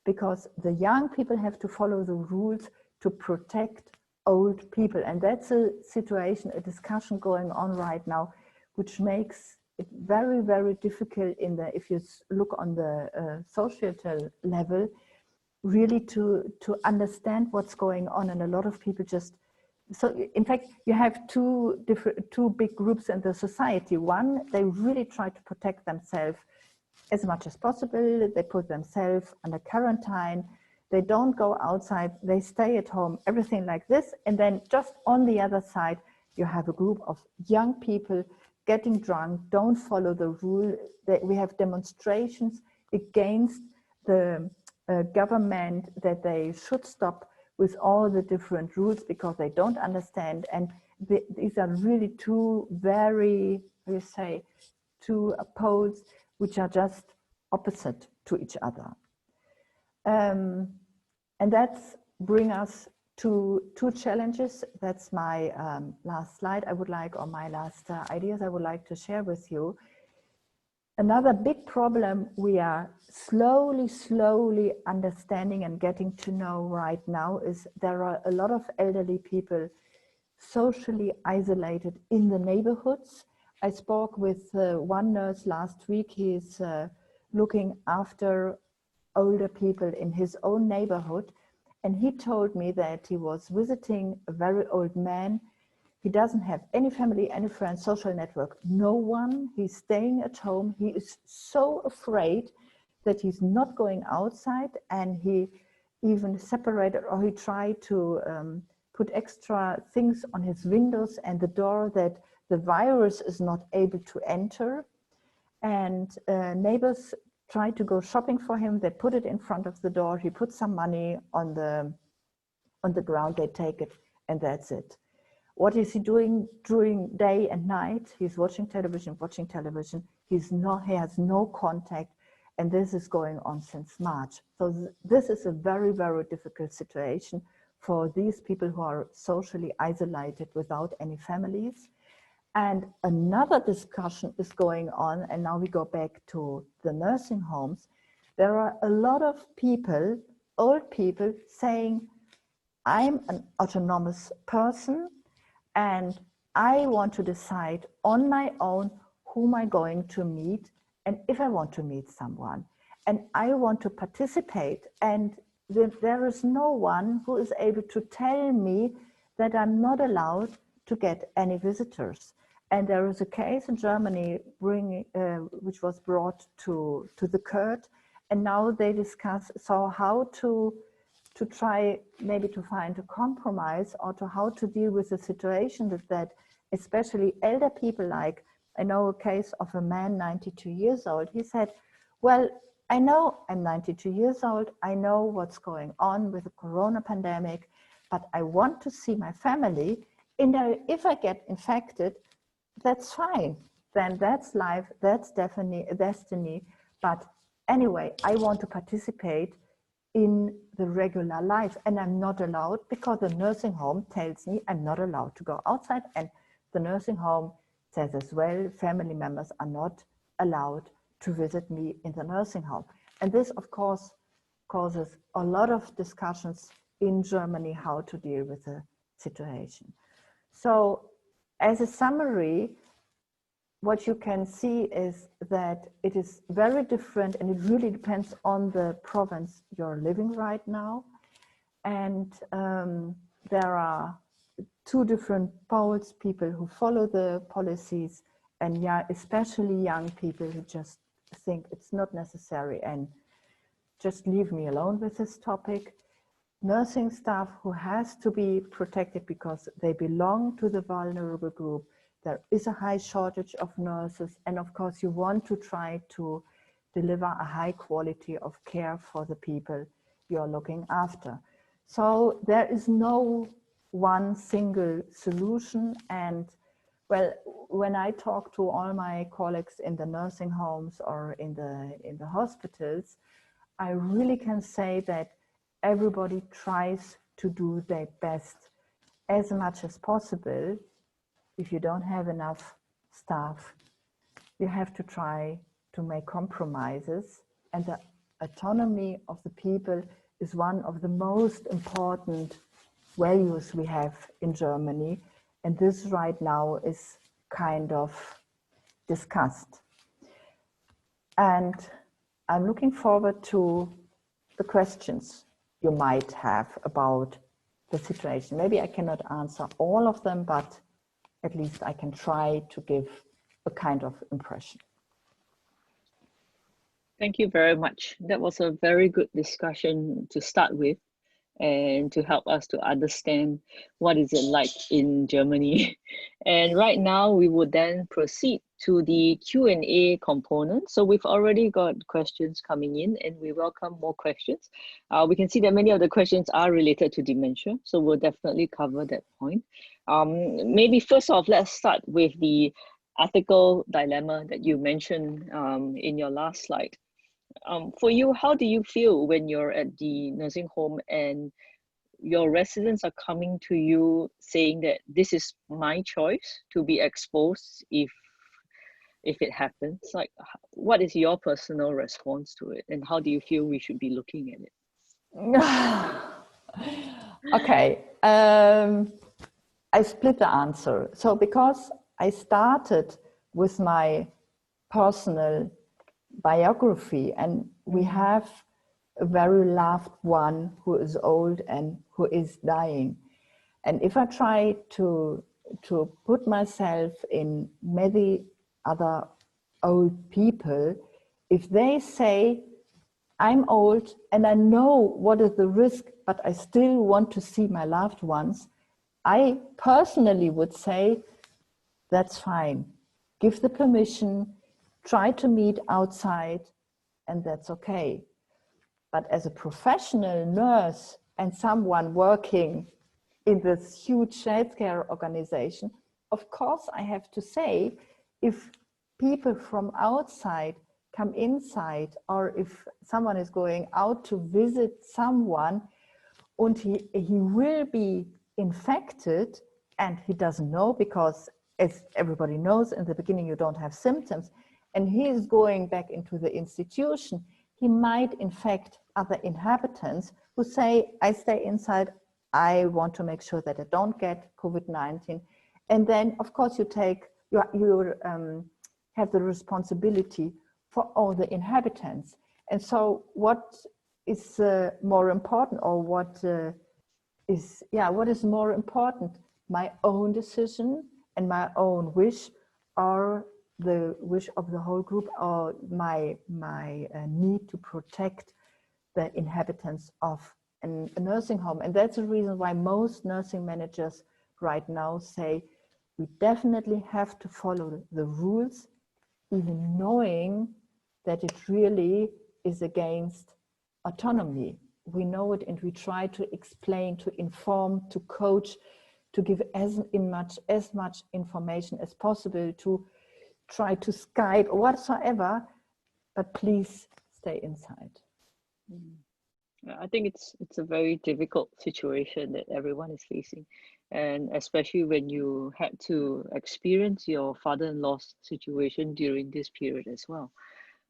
because the young people have to follow the rules to protect old people. And that's a situation, a discussion going on right now, which makes it very difficult if you look on the societal level, really to understand what's going on. And a lot of people just, so in fact, you have two big groups in the society. One, they really try to protect themselves as much as possible. They put themselves under quarantine. They don't go outside, they stay at home, everything like this. And then just on the other side, you have a group of young people getting drunk, don't follow the rule. We have demonstrations against the government that they should stop with all the different rules because they don't understand. And these are really two very, two poles which are just opposite to each other. And that's bring us to two challenges. That's my last slide I would like, or my last ideas I would like to share with you. Another big problem we are slowly understanding and getting to know right now is there are a lot of elderly people socially isolated in the neighborhoods. I spoke with one nurse last week. He's looking after older people in his own neighborhood. And he told me that he was visiting a very old man. He doesn't have any family, any friends, social network, no one. He's staying at home. He is so afraid that he's not going outside, and he even separated, or he tried to put extra things on his windows and the door that the virus is not able to enter. And neighbors tried to go shopping for him. They put it in front of the door. He put some money on the ground. They take it, and that's it. What is he doing during day and night? He's watching television. He has no contact, and this is going on since March. So this is a very difficult situation for these people who are socially isolated without any families. And another discussion is going on, and now we go back to the nursing homes. There are a lot of people, old people, saying, I'm an autonomous person, and I want to decide on my own whom I'm going to meet and if I want to meet someone. And I want to participate, and there is no one who is able to tell me that I'm not allowed to get any visitors. And there is a case in Germany which was brought to the court, and now they discuss how to try maybe to find a compromise, or to how to deal with the situation that especially elder people, like I know a case of a man 92 years old. He said, well, I know I'm 92 years old, I know what's going on with the corona pandemic, but I want to see my family. If I get infected, that's fine, then that's life, that's definitely a destiny. But anyway, I want to participate in the regular life. And I'm not allowed, because the nursing home tells me I'm not allowed to go outside, and the nursing home says as well, family members are not allowed to visit me in the nursing home. And this, of course, causes a lot of discussions in Germany how to deal with the situation. So as a summary, what you can see is that it is very different, and it really depends on the province you're living right now. And there are two different poles, people who follow the policies, and especially young people who just think it's not necessary and just leave me alone with this topic. Nursing staff who has to be protected because they belong to the vulnerable group. There is a high shortage of nurses, and of course you want to try to deliver a high quality of care for the people you're looking after. So there is no one single solution. And well, when I talk to all my colleagues in the nursing homes or in the hospitals, I really can say that everybody tries to do their best as much as possible. If you don't have enough staff, you have to try to make compromises. And the autonomy of the people is one of the most important values we have in Germany. And this right now is kind of discussed. And I'm looking forward to the questions you might have about the situation. Maybe I cannot answer all of them, but at least I can try to give a kind of impression. Thank you very much. That was a very good discussion to start with, and to help us to understand what is it like in Germany. And right now we would then proceed to the Q&A component. So we've already got questions coming in, and we welcome more questions. We can see that many of the questions are related to dementia, so we'll definitely cover that point. Maybe first off, let's start with the ethical dilemma that you mentioned in your last slide. For you, how do you feel when you're at the nursing home and your residents are coming to you saying that this is my choice to be exposed if it happens? Like, what is your personal response to it, and how do you feel we should be looking at it? Okay, I split the answer. So because I started with my personal biography, and we have a very loved one who is old and who is dying. And if I try to put myself in many other old people, if they say, I'm old and I know what is the risk, but I still want to see my loved ones, I personally would say, that's fine. Give the permission, try to meet outside, and that's okay. But as a professional nurse and someone working in this huge healthcare organization, of course I have to say, if people from outside come inside, or if someone is going out to visit someone and he will be infected and he doesn't know, because as everybody knows, in the beginning you don't have symptoms, and he is going back into the institution, he might infect other inhabitants who say, I stay inside, I want to make sure that I don't get COVID-19. And then, of course, you have the responsibility for all the inhabitants. And so what is more important, or what is more important? My own decision and my own wish, or the wish of the whole group, or my need to protect the inhabitants of a nursing home. And that's the reason why most nursing managers right now say, we definitely have to follow the rules, even knowing that it really is against autonomy. We know it, and we try to explain, to inform, to coach, to give as much information as possible, to try to Skype or whatsoever, but please stay inside. I think it's a very difficult situation that everyone is facing, and especially when you had to experience your father-in-law's situation during this period as well.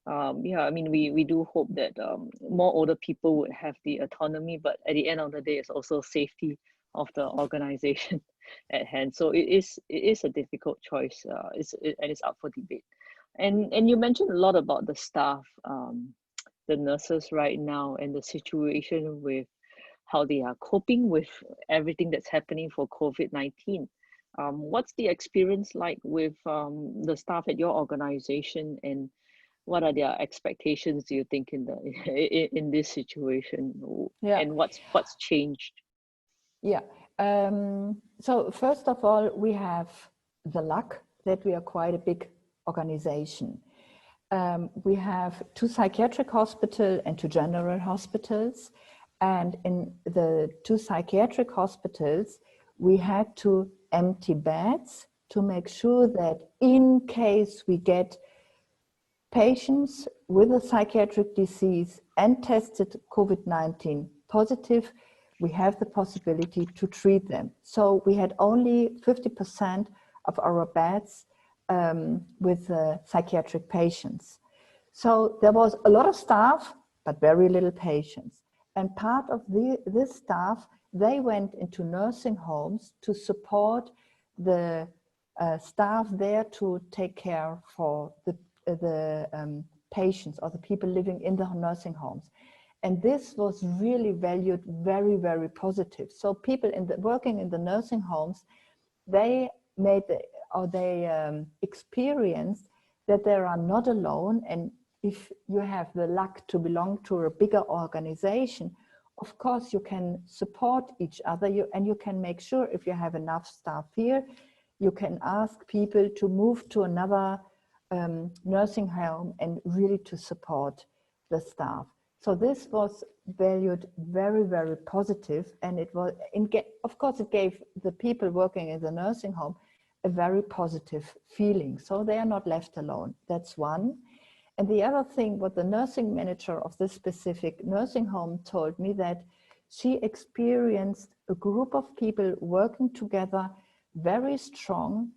Yeah, I mean, we do hope that more older people would have the autonomy, but at the end of the day, it's also safety of the organization at hand. So it is a difficult choice. And it's up for debate. And you mentioned a lot about the staff, the nurses right now, and the situation with how they are coping with everything that's happening for COVID-19. What's the experience like with the staff at your organization, and what are their expectations, do you think, in the in this situation, Yeah. and what's changed? Yeah. So first of all, we have the luck that we are quite a big organization. We have 2 psychiatric hospitals and 2 general hospitals. And in the 2 psychiatric hospitals, we had to empty beds to make sure that in case we get patients with a psychiatric disease and tested COVID-19 positive, we have the possibility to treat them. So we had only 50% of our beds with psychiatric patients. So there was a lot of staff, but very little patients. And part of this staff, they went into nursing homes to support the staff there to take care for the patients or the people living in the nursing homes. And this was really valued very, very positive. So people working in the nursing homes, they experienced that they are not alone. And if you have the luck to belong to a bigger organization, of course you can support each other, and you can make sure if you have enough staff here, you can ask people to move to another nursing home and really to support the staff. So this was valued very, very positive, and it was, of course, it gave the people working in the nursing home a very positive feeling. So they are not left alone. That's one. And the other thing, what the nursing manager of this specific nursing home told me, that she experienced a group of people working together, very strong,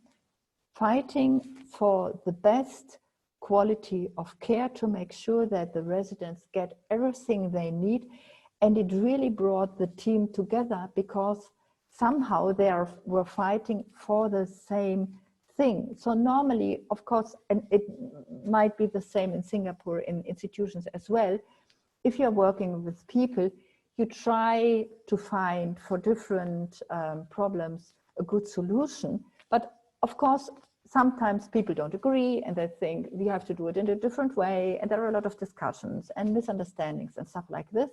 fighting for the best quality of care to make sure that the residents get everything they need. And it really brought the team together, because somehow they were fighting for the same thing. So normally, of course, and it might be the same in Singapore in institutions as well, if you're working with people, you try to find for different problems a good solution. But of course, sometimes people don't agree and they think we have to do it in a different way. And there are a lot of discussions and misunderstandings and stuff like this.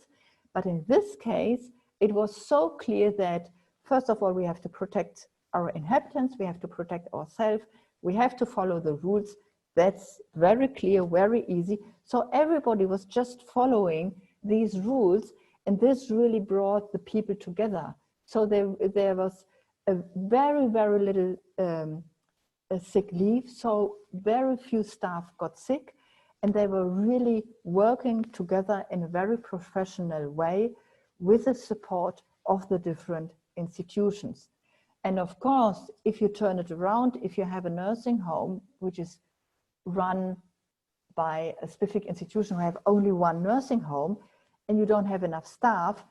But in this case, it was so clear that, first of all, we have to protect our inhabitants, we have to protect ourselves, we have to follow the rules. That's very clear, very easy. So everybody was just following these rules, and this really brought the people together. So there was a very, very little sick leave. So very few staff got sick, and they were really working together in a very professional way with the support of the different institutions. And of course, if you turn it around, if you have a nursing home which is run by a specific institution who have only one nursing home, and you don't have enough staff,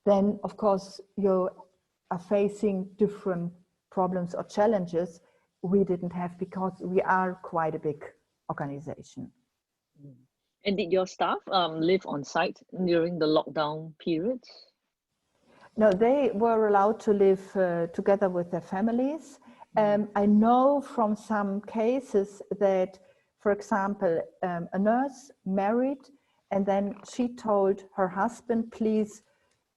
then of course you are facing different problems or challenges we didn't have, because we are quite a big organization. And did your staff live on site during the lockdown periods? No, they were allowed to live together with their families. I know from some cases that, for example, a nurse married, and then she told her husband, please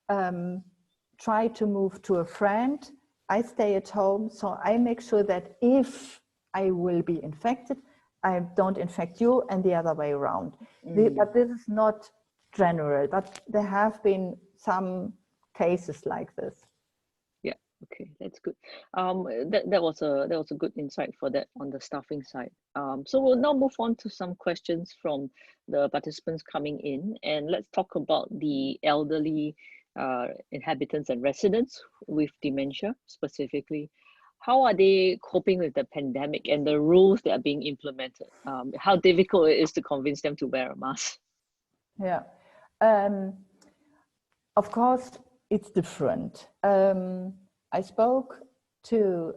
try to move to a friend. I stay at home, so I make sure that if I will be infected, I don't infect you, and the other way around. But this is not general, but there have been some cases like this. Yeah, Okay, that's good. That was a good insight for that on the staffing side. So we'll now move on to some questions from the participants coming in, and let's talk about the elderly inhabitants and residents with dementia specifically. How are they coping with the pandemic and the rules that are being implemented? How difficult it is to convince them to wear a mask? Yeah. Of course, it's different. I spoke to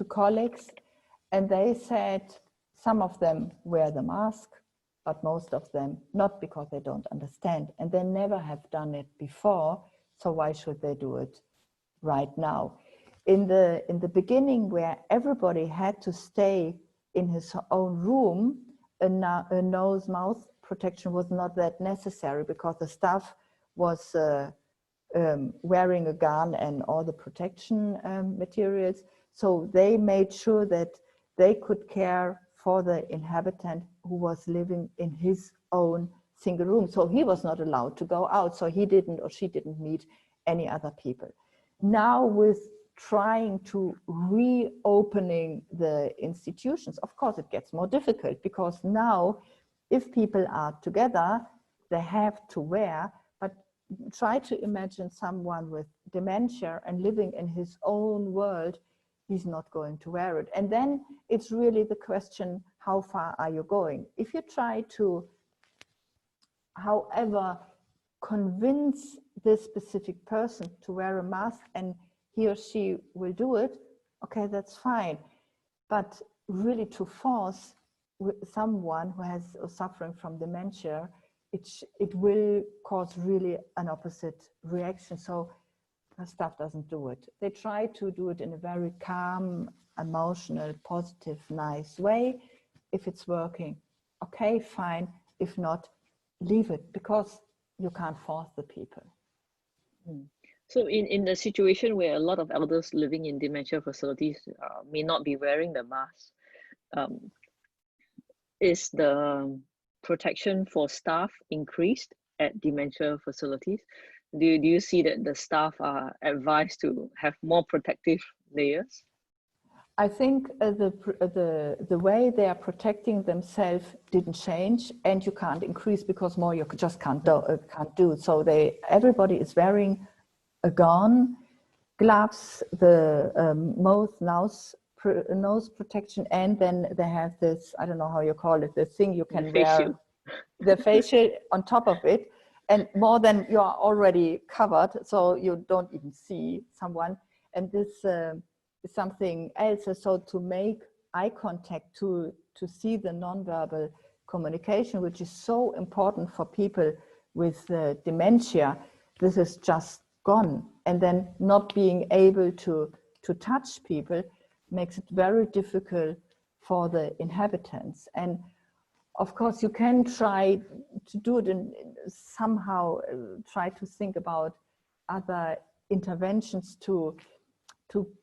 colleagues, and they said some of them wear the mask, but most of them not, because they don't understand, and they never have done it before. So why should they do it right now? In the beginning, where everybody had to stay in his own room, a nose-mouth protection was not that necessary, because the staff was wearing a gun and all the protection materials. So they made sure that they could care for the inhabitant who was living in his own single room. So he was not allowed to go out. So he didn't, or she didn't, meet any other people. Now, with trying to reopening the institutions, of course it gets more difficult, because now if people are together, they have to wear. But try to imagine someone with dementia and living in his own world, he's not going to wear it. And then it's really the question, how far are you going? If you try to, however, convince this specific person to wear a mask and he or she will do it, okay, that's fine. But really to force someone who has suffering from dementia, it will cause really an opposite reaction. So the staff doesn't do it. They try to do it in a very calm, emotional, positive, nice way. If it's working, okay, fine. If not, leave it, because you can't force the people. So in the situation where a lot of elders living in dementia facilities may not be wearing the mask, is the protection for staff increased at dementia facilities? Do you see that the staff are advised to have more protective layers? I think the way they are protecting themselves didn't change, and you can't increase, because more you just can't do. So everybody is wearing a gown, gloves, the nose protection, and then they have this, I don't know how you call it, the thing you can wear, the facial on top of it, and more than you are already covered, so you don't even see someone. And this is something else. So to make eye contact, to see the nonverbal communication, which is so important for people with dementia, this is just gone. And then not being able to touch people makes it very difficult for the inhabitants. And of course, you can try to do it and somehow try to think about other interventions to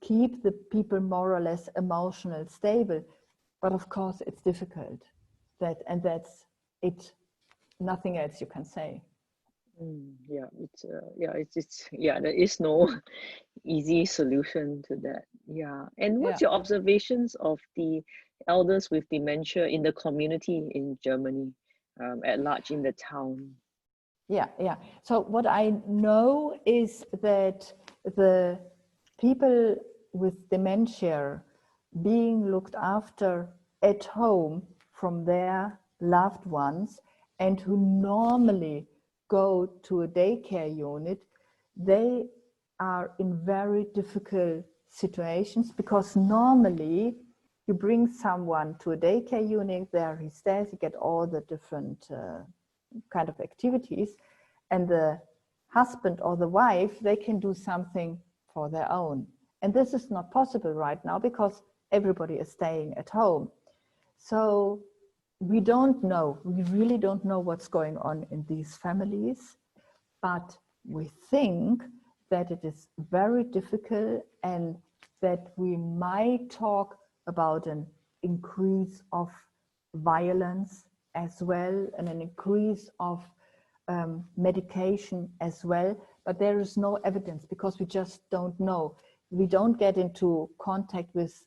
keep the people more or less emotionally stable. But of course, it's difficult. That's it. Nothing else you can say. There is no easy solution to that. Yeah. And what's your observations of the elders with dementia in the community in Germany, at large in the town? Yeah. So what I know is that the people with dementia being looked after at home from their loved ones, and who normally go to a daycare unit, they are in very difficult situations, because normally you bring someone to a daycare unit, there he stays, you get all the different kind of activities, and the husband or the wife, they can do something for their own. And this is not possible right now, because everybody is staying at home. So we really don't know what's going on in these families, but we think that it is very difficult, and that we might talk about an increase of violence as well, and an increase of medication as well, but there is no evidence because we just don't know. We don't get into contact with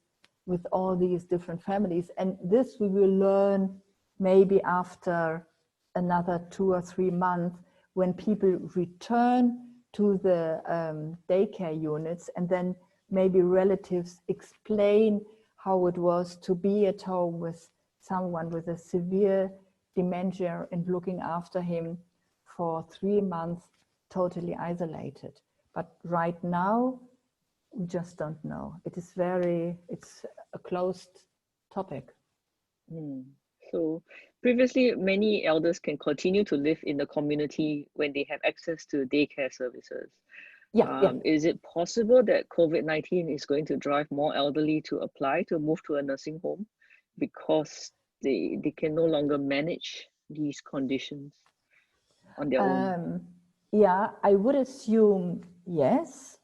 all these different families. And this we will learn maybe after another 2 or 3 months when people return to the daycare units, and then maybe relatives explain how it was to be at home with someone with a severe dementia and looking after him for 3 months, totally isolated. But right now, we just don't know. It's a closed topic. So previously, many elders can continue to live in the community when they have access to daycare services. Is it possible that COVID-19 is going to drive more elderly to apply to move to a nursing home because they can no longer manage these conditions on their own? Yeah, I would assume yes.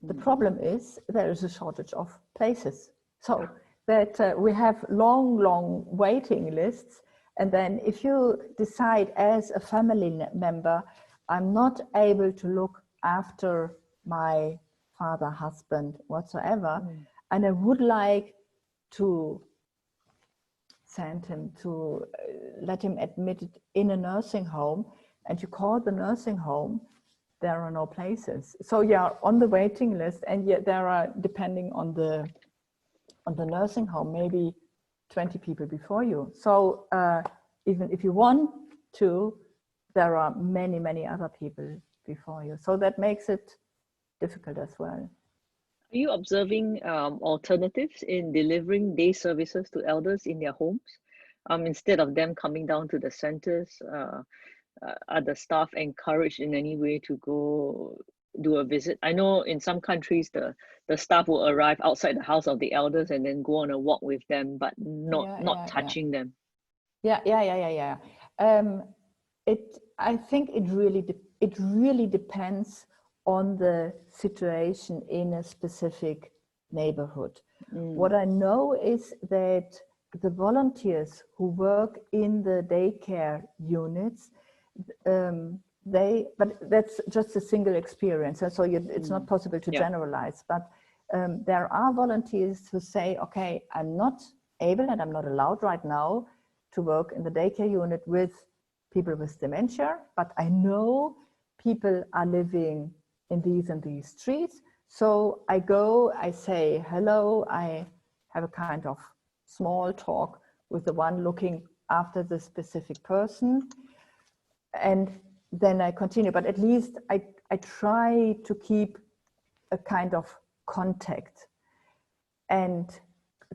The problem is there is a shortage of places. So that we have long waiting lists. And then if you decide as a family member, I'm not able to look after my father, husband, whatsoever, and I would like to send him to let him admitted in a nursing home, and you call the nursing home, there are no places. So you're on the waiting list, and yet there are, depending on the nursing home, maybe 20 people before you. So even if you want to, there are many other people before you. So that makes it difficult as well. Are you observing alternatives in delivering day services to elders in their homes? Instead of them coming down to the centers, are the staff encouraged in any way to go do a visit? I know in some countries the staff will arrive outside the house of the elders and then go on a walk with them, but not touching them. Yeah. I think it really depends on the situation in a specific neighborhood. What I know is that the volunteers who work in the daycare units, but that's just a single experience, and so it's not possible to generalize. But there are volunteers who say, okay, I'm not able and I'm not allowed right now to work in the daycare unit with people with dementia, but I know people are living in these and these streets. So I go, I say hello, I have a kind of small talk with the one looking after the specific person, and then I continue. But at least I try to keep a kind of contact. And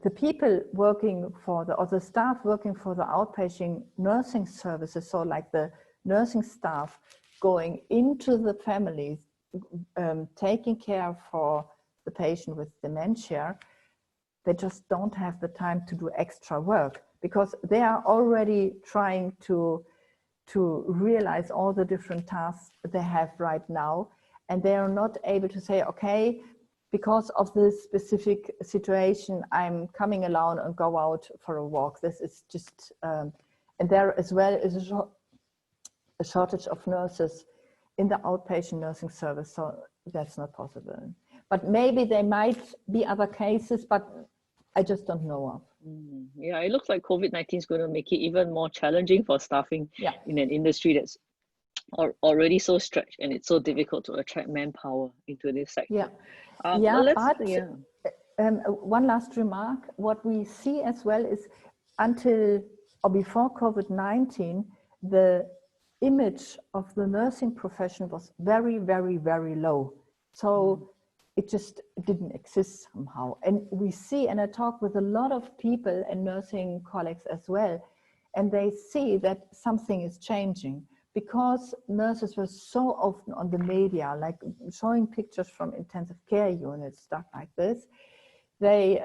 the people working for the staff working for the outpatient nursing services, so like the nursing staff going into the families, taking care for the patient with dementia, they just don't have the time to do extra work because they are already trying to realize all the different tasks they have right now, and they are not able to say, okay, because of this specific situation, I'm coming alone and go out for a walk. This is just, and there as well is a shortage of nurses in the outpatient nursing service, so that's not possible. But maybe there might be other cases, but I just don't know of. Yeah, it looks like COVID-19 is going to make it even more challenging for staffing in an industry that's already so stretched, and it's so difficult to attract manpower into this sector. One last remark. What we see as well is until or before COVID-19, the image of the nursing profession was very low. So it just didn't exist somehow. And we see, and I talk with a lot of people and nursing colleagues as well, and they see that something is changing because nurses were so often on the media, like showing pictures from intensive care units, stuff like this. They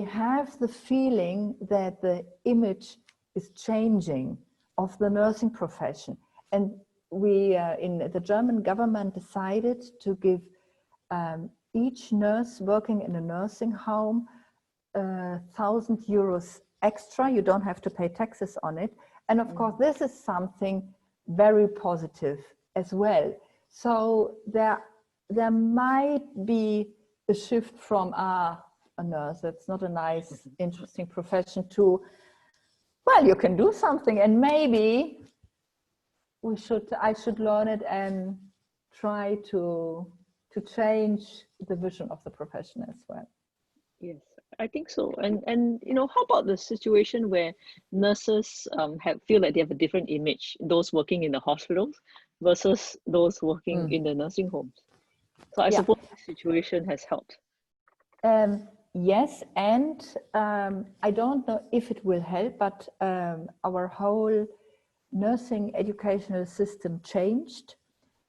have the feeling that the image is changing of the nursing profession. And we, in the German government, decided to give each nurse working in a nursing home 1,000 euros extra. You don't have to pay taxes on it. And of course, this is something very positive as well. So there might be a shift from a nurse, that's not a nice, interesting profession, to, well, you can do something, and maybe I should learn it and try to change the vision of the profession as well. Yes, I think so. And you know, how about the situation where nurses feel like they have a different image, those working in the hospitals versus those working in the nursing homes? So I suppose this situation has helped. Yes, and I don't know if it will help, but our whole nursing educational system changed.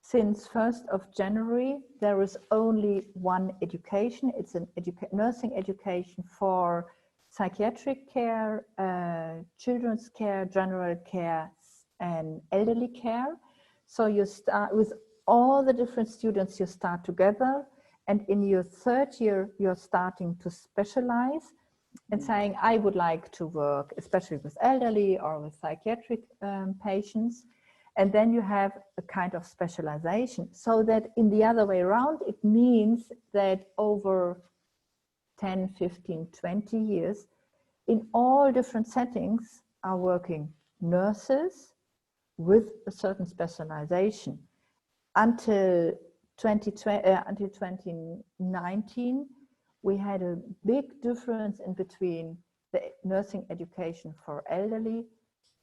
Since 1st of January, there is only one education. It's an nursing education for psychiatric care, children's care, general care, and elderly care. So you start with all the different students, you start together, and in your 3rd year, you're starting to specialize and saying, I would like to work, especially with elderly or with psychiatric patients. And then you have a kind of specialization, so that in the other way around, it means that over 10, 15, 20 years, in all different settings are working nurses with a certain specialization. Until 2019, we had a big difference in between the nursing education for elderly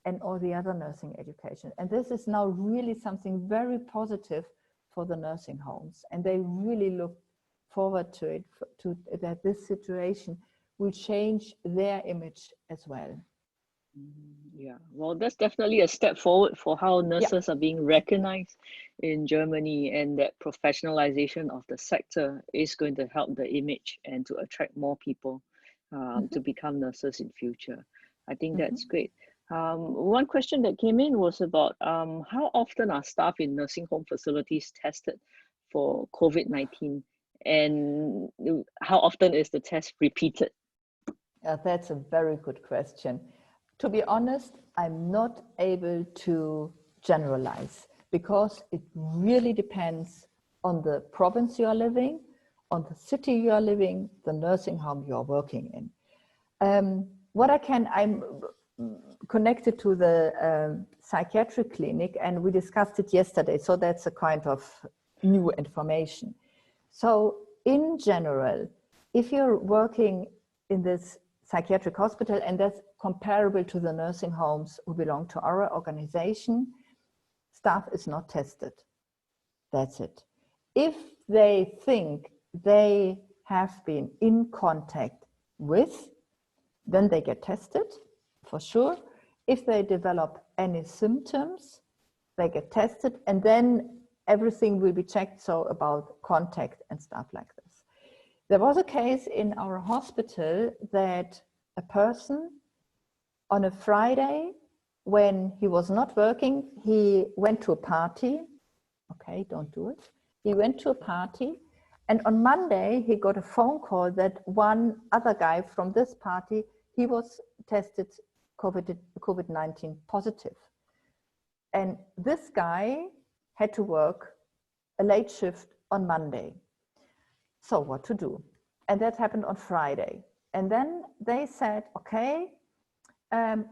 and all the other nursing education. And this is now really something very positive for the nursing homes. And they really look forward to it, that this situation will change their image as well. Yeah, well, that's definitely a step forward for how nurses are being recognized in Germany, and that professionalization of the sector is going to help the image and to attract more people to become nurses in future. I think that's great. One question that came in was about how often are staff in nursing home facilities tested for COVID-19, and how often is the test repeated? That's a very good question. To be honest, I'm not able to generalize, because it really depends on the province you are living, on the city you are living, the nursing home you are working in. I'm connected to the psychiatric clinic, and we discussed it yesterday, so that's a kind of new information. So in general, if you're working in this psychiatric hospital, and that's comparable to the nursing homes who belong to our organization, staff is not tested. That's it. If they think they have been in contact with, then they get tested, for sure. If they develop any symptoms, they get tested, and then everything will be checked, so about contact and stuff like this. There was a case in our hospital that a person on a Friday, when he was not working, he went to a party. Okay, don't do it. He went to a party, and on Monday, he got a phone call that one other guy from this party, he was tested COVID-19 positive. And this guy had to work a late shift on Monday. So what to do? And that happened on Friday. And then they said, okay,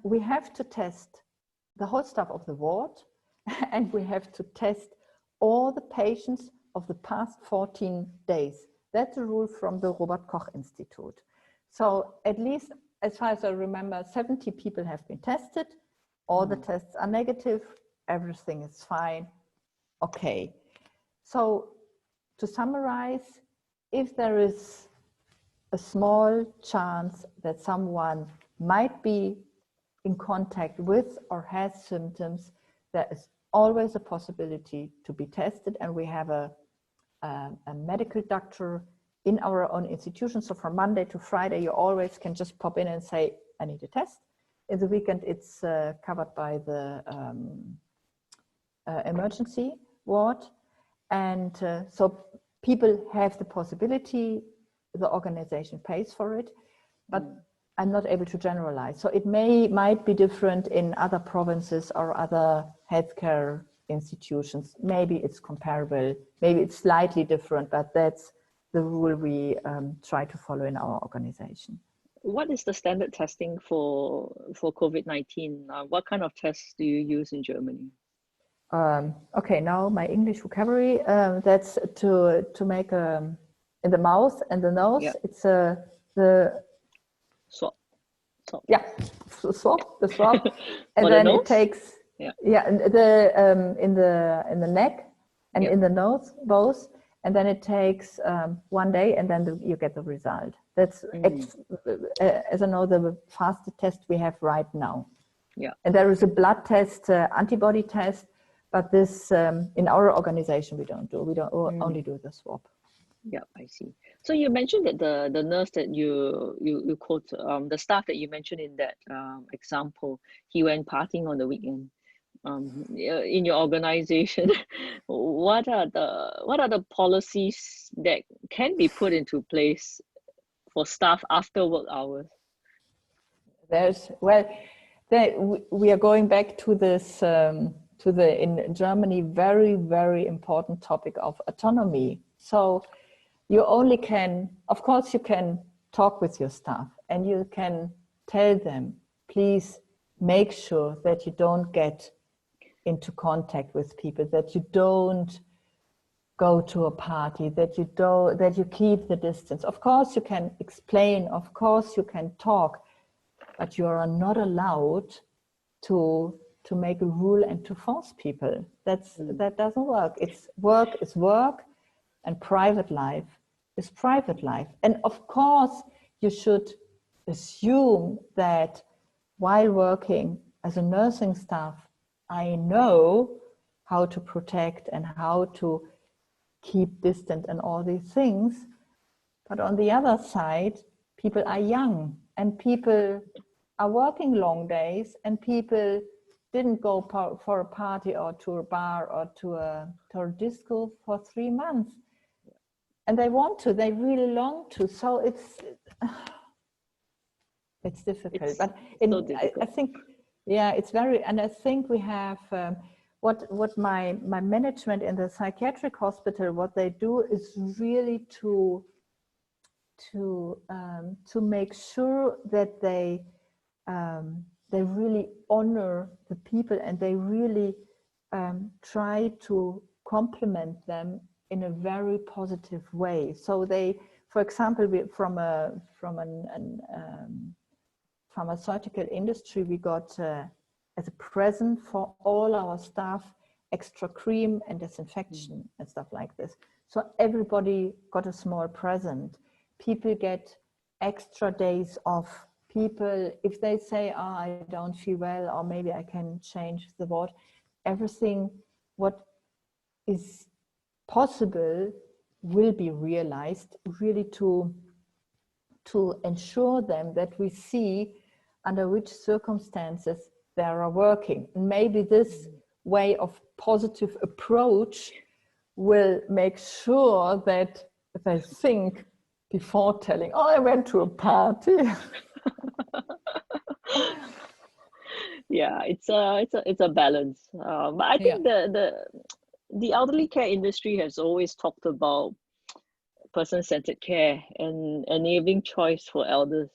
we have to test the whole staff of the ward, and we have to test all the patients of the past 14 days. That's a rule from the Robert Koch Institute. So at least, as far as I remember, 70 people have been tested. All the tests are negative. Everything is fine. Okay. So to summarize, if there is a small chance that someone might be in contact with or has symptoms, there is always a possibility to be tested, and we have a medical doctor in our own institution. So from Monday to Friday, you always can just pop in and say, I need a test. In the weekend, it's covered by the emergency ward. And so people have the possibility, the organization pays for it, but I'm not able to generalize. So it might be different in other provinces or other healthcare institutions. Maybe it's comparable, maybe it's slightly different, but that's the rule we try to follow in our organization. What is the standard testing for COVID-19? What kind of tests do you use in Germany? Okay, now my English vocabulary, that's to make in the mouth and the nose, yeah. It's the swab. Yeah, the swab, and then it takes in the neck and in the nose both, and then it takes 1 day, and then you get the result. That's as I know, the fastest test we have right now. Yeah, and there is a blood test, antibody test, but this in our organization we don't do. We don't only do the swab. Yeah, I see. So you mentioned that the nurse that you quote, the staff that you mentioned in that example, he went partying on the weekend. In your organization, what are the policies that can be put into place for staff after work hours? We are going back to this in Germany very, very important topic of autonomy. So you only can, of course, you can talk with your staff and you can tell them, please make sure that you don't get into contact with people, that you don't go to a party, that you keep the distance. Of course, you can explain, of course, you can talk, but you are not allowed to make a rule and to force people. That doesn't work. Work is work, and private life is private life. And of course, you should assume that while working as a nursing staff, I know how to protect and how to keep distant and all these things. But on the other side, people are young and people are working long days, and people didn't go for a party or to a bar or to a disco for 3 months. And they really long to. So it's difficult. But I think, yeah, it's very, and I think we have, what my management in the psychiatric hospital, what they do is really to make sure that they really honor the people, and they really try to compliment them in a very positive way. So they, for example, from an pharmaceutical industry, we got as a present for all our staff extra cream and disinfection and stuff like this. So everybody got a small present. People get extra days off. People, if they say, oh, I don't feel well, or maybe I can change the ward, everything what is possible will be realized, really to ensure them that we see under which circumstances they are working. And maybe this way of positive approach will make sure that they think before telling, oh, I went to a party. Yeah, it's a balance. But I think the elderly care industry has always talked about person-centered care and enabling choice for elders.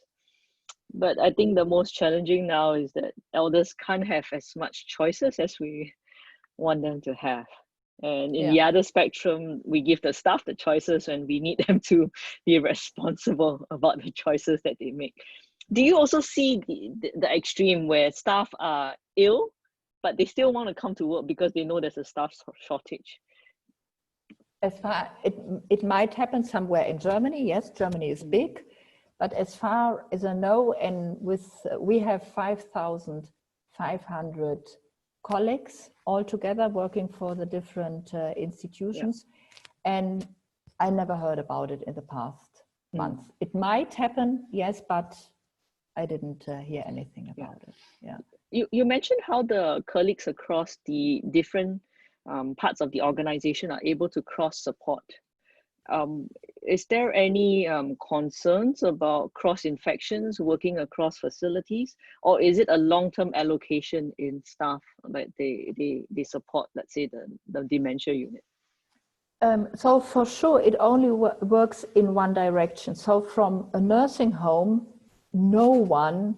But I think the most challenging now is that elders can't have as much choices as we want them to have. And in the other spectrum, we give the staff the choices when we need them to be responsible about the choices that they make. Do you also see the extreme where staff are ill, but they still want to come to work because they know there's a staff shortage? As far it might happen somewhere in Germany. Yes, Germany is big, but as far as I know, and we have 5,500 colleagues all together working for the different institutions, and I never heard about it in the past months. It might happen, yes, but I didn't hear anything about it. Yeah. You mentioned how the colleagues across the different parts of the organization are able to cross support. is there any concerns about cross-infections working across facilities, or is it a long-term allocation in staff that they support, let's say, the dementia unit? So for sure, it only works in one direction. So from a nursing home, no one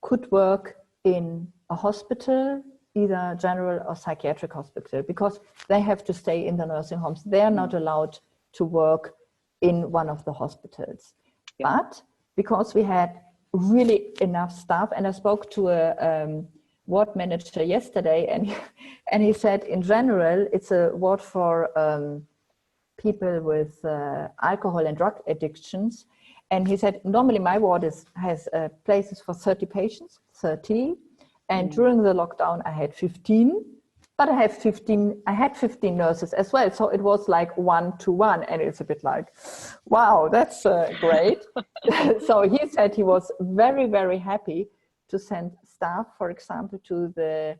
could work in a hospital, either general or psychiatric hospital, because they have to stay in the nursing homes. They are not allowed to work in one of the hospitals. Yeah. But because we had really enough staff, and I spoke to a ward manager yesterday, and he said in general, it's a ward for people with alcohol and drug addictions. And he said, normally my ward has places for 30 patients, 30. And during the lockdown, I had 15, but I had 15 nurses as well. So it was like 1-to-1. And it's a bit like, wow, that's great. So he said he was very, very happy to send staff, for example, to the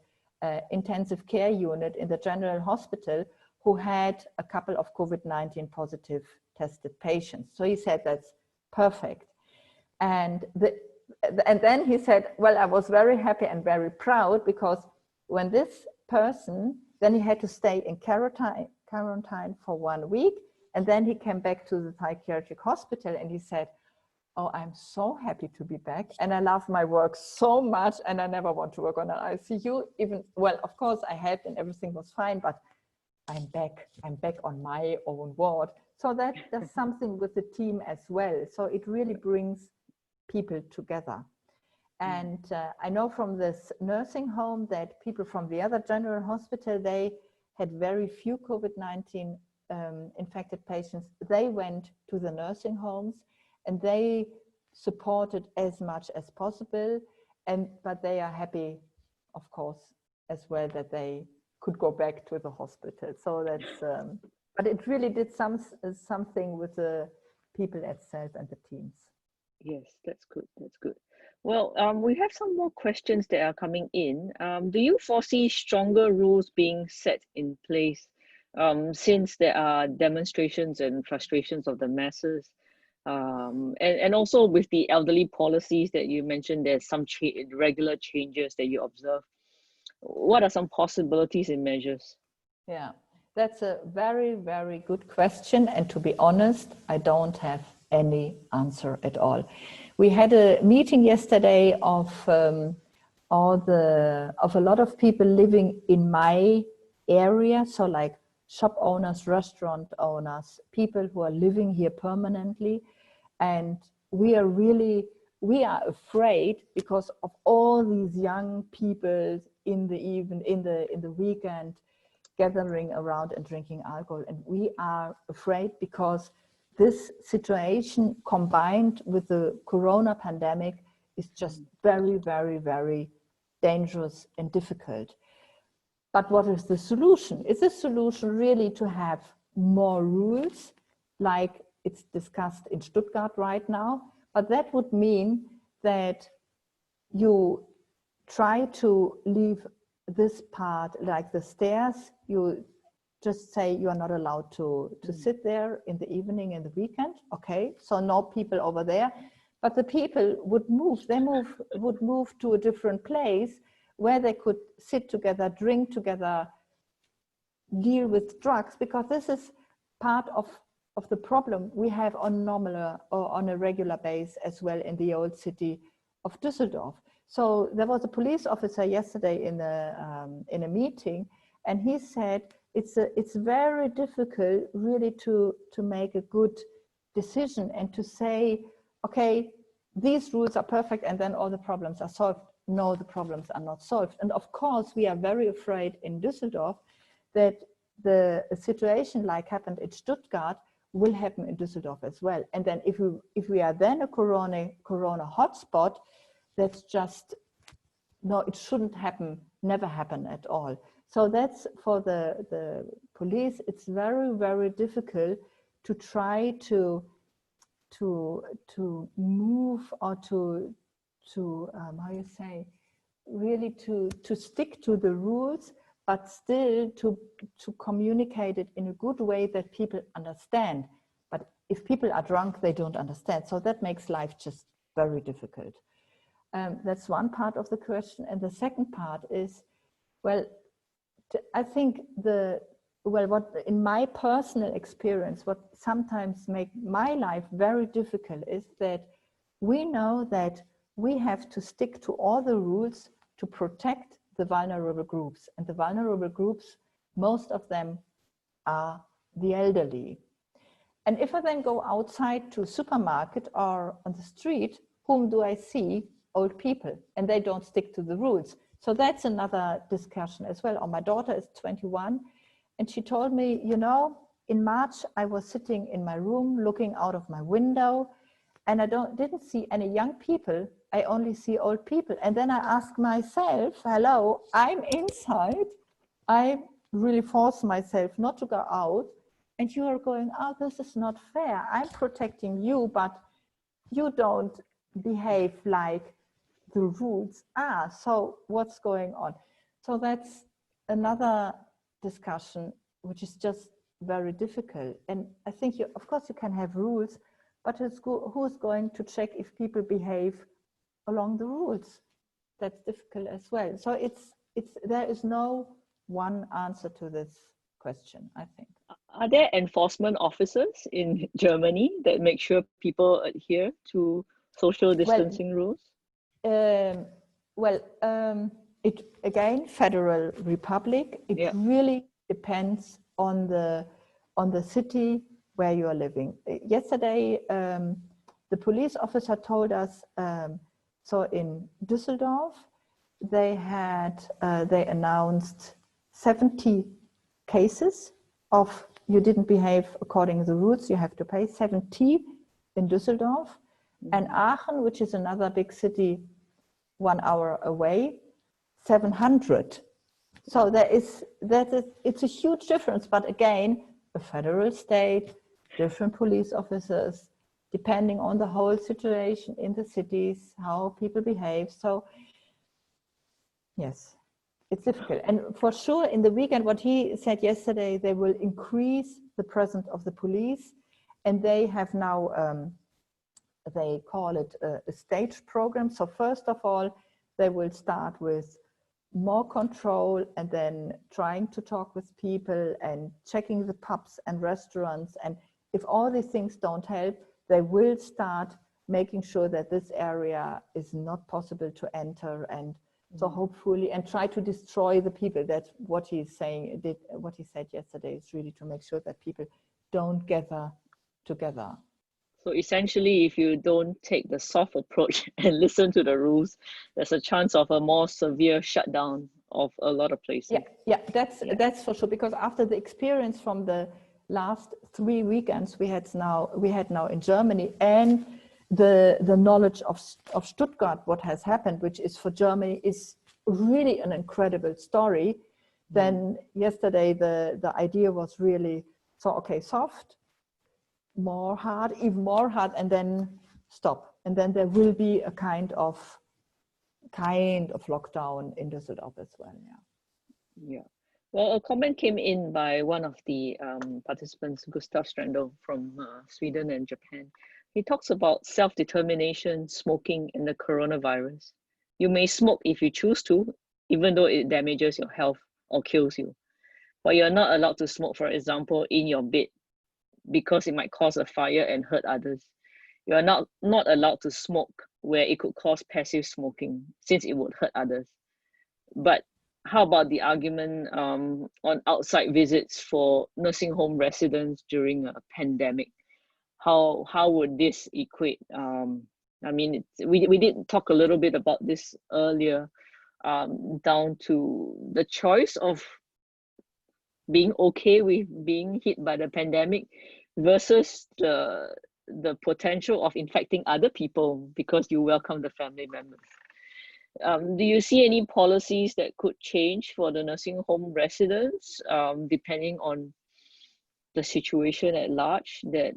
intensive care unit in the general hospital who had a couple of COVID-19 positive tested patients. So he said, that's perfect. And then he said, well, I was very happy and very proud, because when this person, then he had to stay in quarantine for 1 week, and then he came back to the psychiatric hospital, and he said, oh, I'm so happy to be back, and I love my work so much, and I never want to work on an ICU. Even, well, of course I helped and everything was fine, but I'm back on my own ward. So that's something with the team as well. So it really brings people together. And I know from this nursing home that people from the other general hospital, they had very few COVID-19 infected patients. They went to the nursing homes and they supported as much as possible. But they are happy, of course, as well, that they could go back to the hospital. So that's, but it really did something with the people itself and the teams. Yes, that's good. That's good. Well, we have some more questions that are coming in. Do you foresee stronger rules being set in place since there are demonstrations and frustrations of the masses? And also with the elderly policies that you mentioned, there's some regular changes that you observe. What are some possibilities and measures? Yeah, that's a very, very good question. And to be honest, I don't have any answer at all. We had a meeting yesterday of a lot of people living in my area. So like shop owners, restaurant owners, people who are living here permanently. And we are afraid because of all these young people in the weekend gathering around and drinking alcohol. And we are afraid because this situation combined with the corona pandemic is just very, very, very dangerous and difficult. But what is the solution? Is the solution really to have more rules like it's discussed in Stuttgart right now? But that would mean that you try to leave this part, like the stairs, you just say you are not allowed to sit there in the evening and the weekend. Okay, so no people over there. But the people would move, would move to a different place where they could sit together, drink together, deal with drugs, because this is part of the problem we have on a regular basis as well in the old city of Düsseldorf. So there was a police officer yesterday in a meeting, and he said it's very difficult really to make a good decision and to say, okay, these rules are perfect and then all the problems are solved. No, the problems are not solved. And of course, we are very afraid in Düsseldorf that the situation like happened in Stuttgart will happen in Düsseldorf as well. And then if we are then a corona hotspot, that's just, no, it shouldn't happen, never happen at all. So that's for the police. It's very, very difficult to try to move or to how you say, really to stick to the rules, but still to communicate it in a good way that people understand. But if people are drunk, they don't understand. So that makes life just very difficult. That's one part of the question. And the second part is, well, I think what in my personal experience, what sometimes make my life very difficult is that we know that we have to stick to all the rules to protect the vulnerable groups. And the vulnerable groups, most of them are the elderly. And if I then go outside to a supermarket or on the street, whom do I see? Old people, and they don't stick to the rules. So that's another discussion as well. Or my daughter is 21, and she told me, you know, in March, I was sitting in my room looking out of my window, and I didn't see any young people. I only see old people. And then I asked myself, hello, I'm inside. I really force myself not to go out. And you are going, oh, this is not fair. I'm protecting you, but you don't behave like the rules are. So what's going on? So that's another discussion, which is just very difficult. And I think, of course, you can have rules, but who's going to check if people behave along the rules? That's difficult as well. So there is no one answer to this question, I think. Are there enforcement officers in Germany that make sure people adhere to social distancing rules? It again, Federal Republic. It really depends on the city where you are living. Yesterday, the police officer told us. So in Düsseldorf, they announced 70 cases of you didn't behave according to the rules. You have to pay 70 in Düsseldorf. And Aachen, which is another big city 1 hour away, 700. So it's a huge difference. But again, a federal state, different police officers, depending on the whole situation in the cities, how people behave. So yes, it's difficult. And for sure, in the weekend, what he said yesterday, they will increase the presence of the police, and they have now they call it a stage program. So first of all, they will start with more control and then trying to talk with people and checking the pubs and restaurants. And if all these things don't help, they will start making sure that this area is not possible to enter. And so hopefully, and try to destroy the people. That's what he's saying. What he said yesterday is really to make sure that people don't gather together. So essentially, if you don't take the soft approach and listen to the rules, there's a chance of a more severe shutdown of a lot of places. That's for sure. Because after the experience from the last 3 weekends we had now in Germany, and the knowledge of Stuttgart, what has happened, which is for Germany is really an incredible story. Then yesterday the idea was really soft, more hard, even more hard, and then stop. And then there will be a kind of lockdown in Düsseldorf as well. Yeah. Well, a comment came in by one of the participants, Gustav Strandl from Sweden and Japan. He talks about self-determination, smoking, and the coronavirus. You may smoke if you choose to, even though it damages your health or kills you. But you're not allowed to smoke, for example, in your bed, because it might cause a fire and hurt others. You are not allowed to smoke where it could cause passive smoking, since it would hurt others. But how about the argument on outside visits for nursing home residents during a pandemic? How would this equate? I mean, we did talk a little bit about this earlier, down to the choice of being okay with being hit by the pandemic versus the potential of infecting other people because you welcome the family members. Do you see any policies that could change for the nursing home residents, depending on the situation at large, that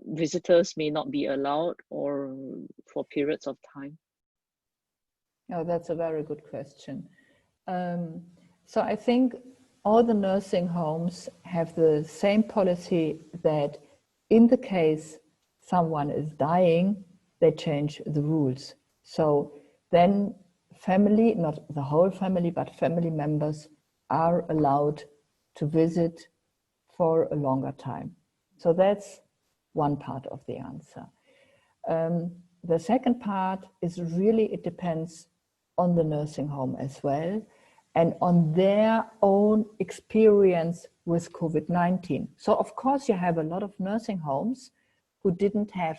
visitors may not be allowed or for periods of time? Oh, that's a very good question. So I think all the nursing homes have the same policy that in the case someone is dying, they change the rules. So then family, not the whole family, but family members are allowed to visit for a longer time. So that's one part of the answer. The second part is really, it depends on the nursing home as well and on their own experience with COVID-19. So of course you have a lot of nursing homes who didn't have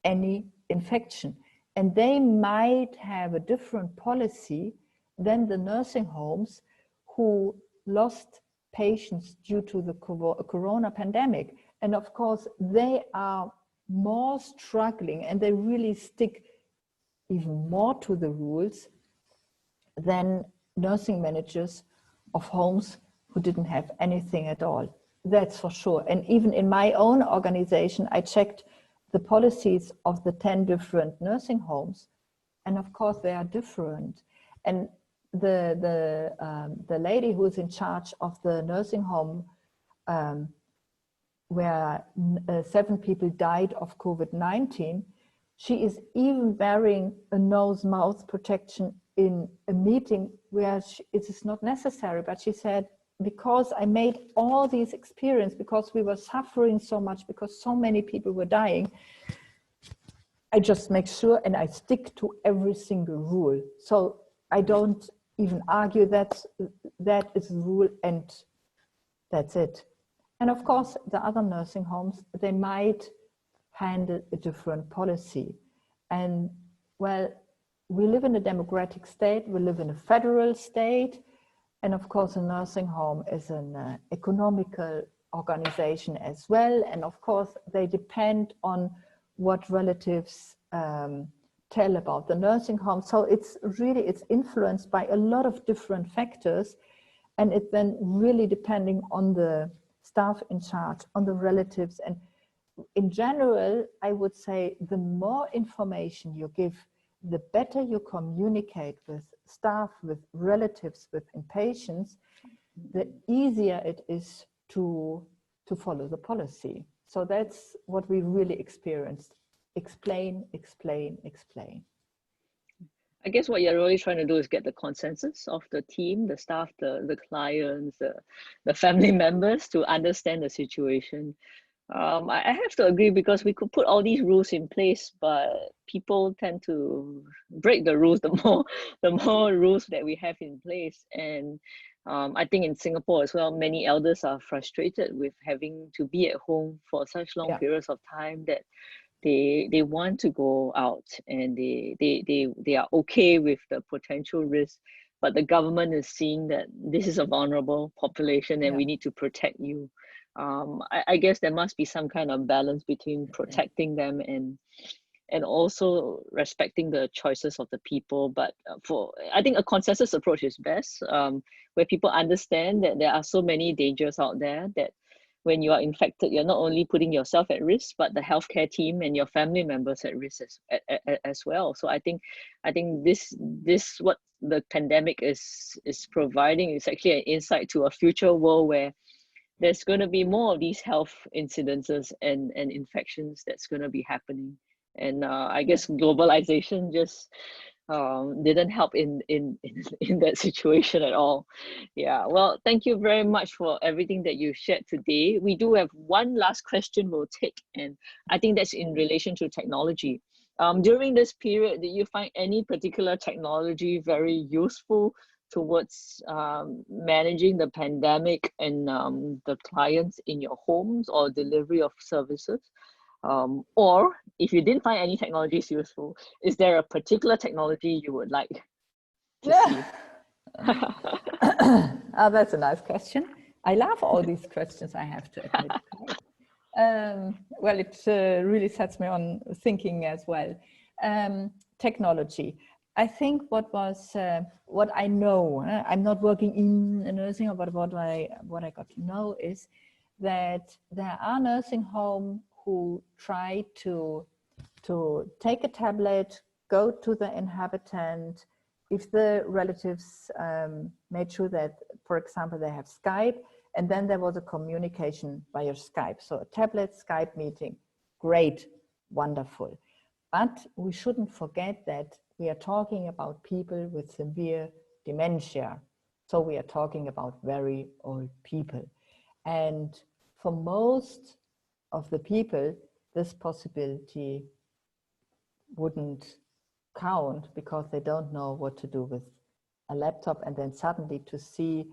any infection, and they might have a different policy than the nursing homes who lost patients due to the corona pandemic. And of course, they are more struggling and they really stick even more to the rules than nursing managers of homes who didn't have anything at all. That's for sure. And even in my own organization, I checked the policies of the 10 different nursing homes. And of course, they are different. And the lady who is in charge of the nursing home where 7 people died of COVID-19, she is even wearing a nose-mouth protection in a meeting where it is not necessary. But she said, because I made all these experiences, because we were suffering so much, because so many people were dying, I just make sure and I stick to every single rule. So I don't even argue that is the rule and that's it. And of course, the other nursing homes, they might handle a different policy. And well, we live in a democratic state, we live in a federal state, and of course a nursing home is an economical organization as well. And of course, they depend on what relatives tell about the nursing home. So it's influenced by a lot of different factors, and it's then really depending on the staff in charge, on the relatives. And in general, I would say the more information you give, the better you communicate with staff, with relatives, with patients, the easier it is to follow the policy. So that's what we really experienced. Explain, explain, explain. I guess what you're really trying to do is get the consensus of the team, the staff, the clients, the family members to understand the situation. I have to agree, because we could put all these rules in place, but people tend to break the rules the more rules that we have in place. And I think in Singapore as well, many elders are frustrated with having to be at home for such long periods of time that they want to go out, and they are okay with the potential risk, but the government is seeing that this is a vulnerable population and we need to protect you. I guess there must be some kind of balance between protecting them and also respecting the choices of the people. But I think a consensus approach is best, where people understand that there are so many dangers out there that when you are infected, you're not only putting yourself at risk, but the healthcare team and your family members at risk as well. So I think this what the pandemic is providing is actually an insight to a future world where there's going to be more of these health incidences and infections that's going to be happening. And I guess globalization just didn't help in that situation at all. Yeah, well, thank you very much for everything that you shared today. We do have one last question we'll take, and I think that's in relation to technology. During this period, did you find any particular technology very useful towards managing the pandemic and the clients in your homes or delivery of services? Or if you didn't find any technologies useful, is there a particular technology you would like to see? Oh, that's a nice question. I love all these questions, I have to admit. Well, it really sets me on thinking as well. Technology. I think what I know, I'm not working in a nursing home, but what I got to know is that there are nursing homes who try to take a tablet, go to the inhabitant. If the relatives made sure that, for example, they have Skype, And then there was a communication via Skype. So a tablet Skype meeting, great, wonderful. But we shouldn't forget that we are talking about people with severe dementia. So we are talking about very old people. And for most of the people, this possibility wouldn't count because they don't know what to do with a laptop, and then suddenly to see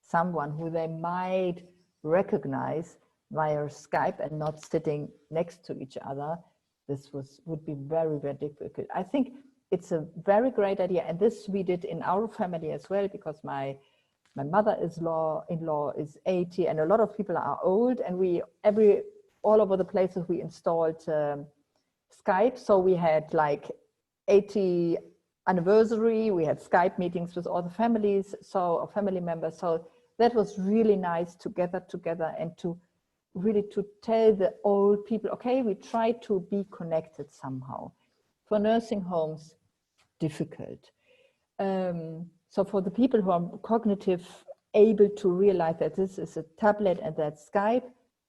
someone who they might recognize via Skype and not sitting next to each other, this would be very, very difficult. I think it's a very great idea, and this we did in our family as well, because my mother-in-law is 80, and a lot of people are old, and we all over the places we installed Skype. So we had like 80 anniversary, we had Skype meetings with all the families, so family members. So that was really nice to gather together and to really to tell the old people, okay, we try to be connected somehow. For nursing homes, difficult. So for the people who are cognitive able to realize that this is a tablet and that's Skype,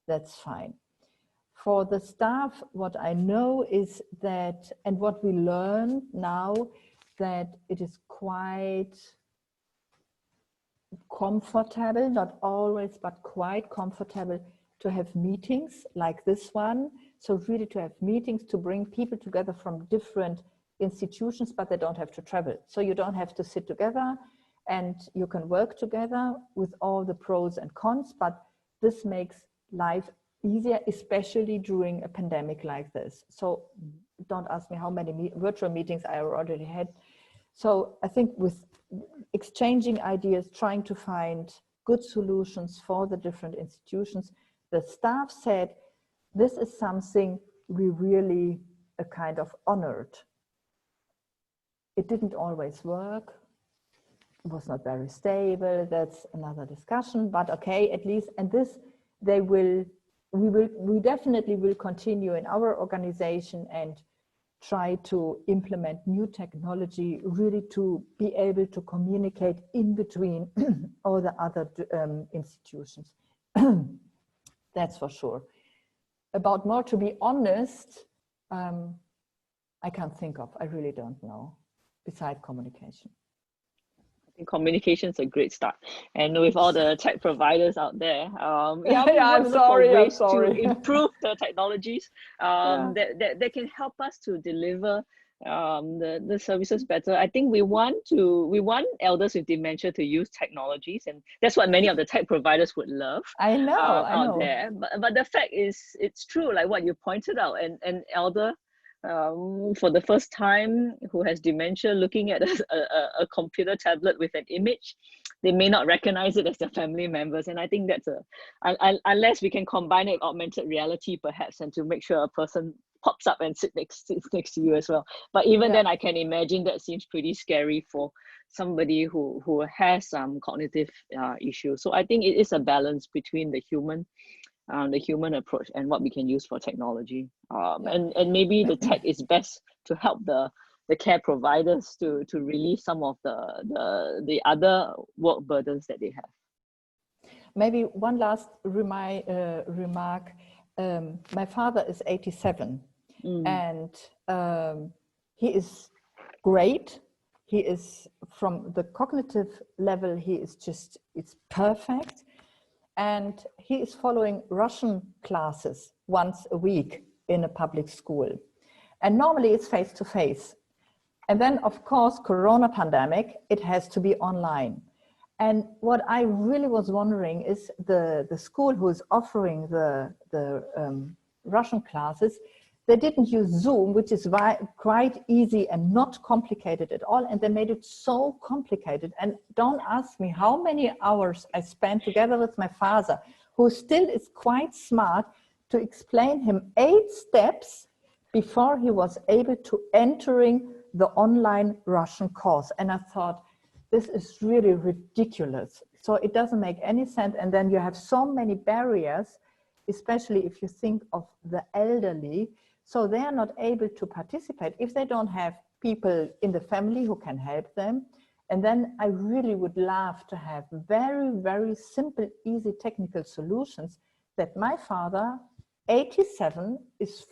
that's fine. For the staff, what I know is that, and what we learn now, that it is quite comfortable, not always, but quite comfortable to have meetings like this one. So really to have meetings to bring people together from different institutions, but they don't have to travel. So you don't have to sit together and you can work together with all the pros and cons, but this makes life easier, especially during a pandemic like this. So don't ask me how many virtual meetings I already had. So I think with exchanging ideas, trying to find good solutions for the different institutions, the staff said, this is something we really kind of honored. It didn't always work. It was not very stable. That's another discussion, but okay, at least, and this, we definitely will continue in our organization and try to implement new technology, really to be able to communicate in between all the other institutions. That's for sure. About more, to be honest, I can't think of, I really don't know, besides communication. I think communication is a great start, and with all the tech providers out there, we want to look for ways to improve the technologies that can help us to deliver the services better. I think we want elders with dementia to use technologies, and that's what many of the tech providers would love. I know. Out there, but the fact is, it's true, like what you pointed out, an elder for the first time who has dementia looking at a computer tablet with an image, they may not recognize it as their family members. And I think that's unless we can combine it with augmented reality perhaps, and to make sure a person pops up and sits next to you as well. But even then, I can imagine that seems pretty scary for somebody who has some cognitive issues. So I think it is a balance between the human approach and what we can use for technology. And maybe the tech is best to help the care providers to relieve some of the other work burdens that they have. Maybe one last remark. My father is 87 and he is great. He is, from the cognitive level, he is just, it's perfect. And he is following Russian classes once a week in a public school. And normally it's face-to-face. And then, of course, Corona pandemic, it has to be online. And what I really was wondering is the school who is offering the Russian classes, they didn't use Zoom, which is quite easy and not complicated at all. And they made it so complicated. And don't ask me how many hours I spent together with my father, who still is quite smart, to explain him 8 steps before he was able to entering the online Russian course. And I thought, this is really ridiculous. So it doesn't make any sense. And then you have so many barriers, especially if you think of the elderly. So they are not able to participate if they don't have people in the family who can help them. And then I really would love to have very, very simple, easy technical solutions that my father, 87, is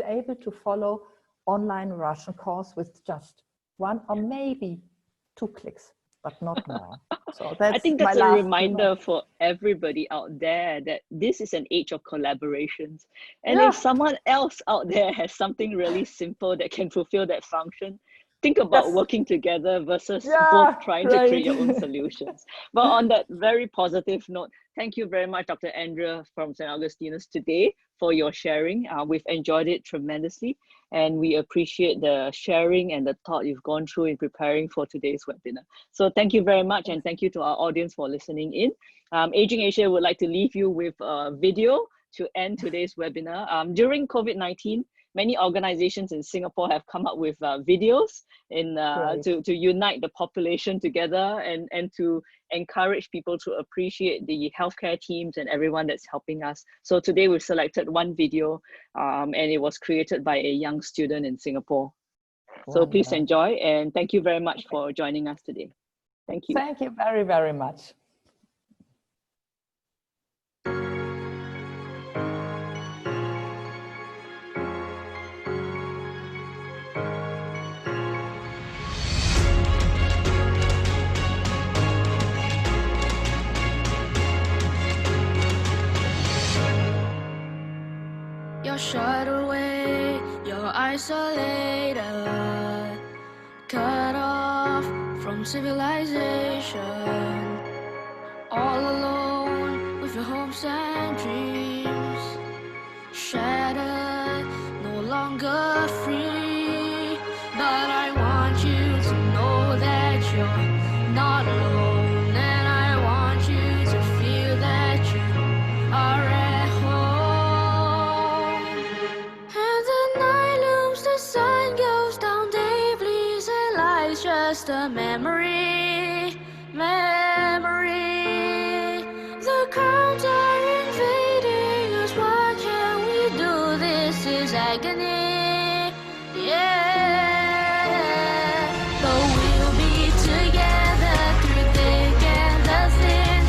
able to follow online Russian course with just 1 or maybe 2 clicks, but not more. So that's I think that's a reminder for everybody out there that this is an age of collaborations. And if someone else out there has something really simple that can fulfill that function, think about working together versus both trying to create your own solutions. But on that very positive note, thank you very much, Dr. Andrea from St. Augustinus today for your sharing. We've enjoyed it tremendously, and we appreciate the sharing and the thought you've gone through in preparing for today's webinar. So thank you very much, and thank you to our audience for listening in. Aging Asia would like to leave you with a video to end today's webinar. During COVID-19, many organizations in Singapore have come up with videos to unite the population together and to encourage people to appreciate the healthcare teams and everyone that's helping us. So today we've selected one video and it was created by a young student in Singapore. So please enjoy, and thank you very much for joining us today. Thank you. Thank you very, very much. You're shut away, you're isolated, cut off from civilization, all alone with your hopes and dreams, shattered, no longer free. But I want you to know that you're not alone, and I want you to feel that you are at home. And the night looms, the sun goes down, day bleeds, and life's just a memory. The crowds are invading us, what can we do? This is agony, But we'll be together through thick and the thin.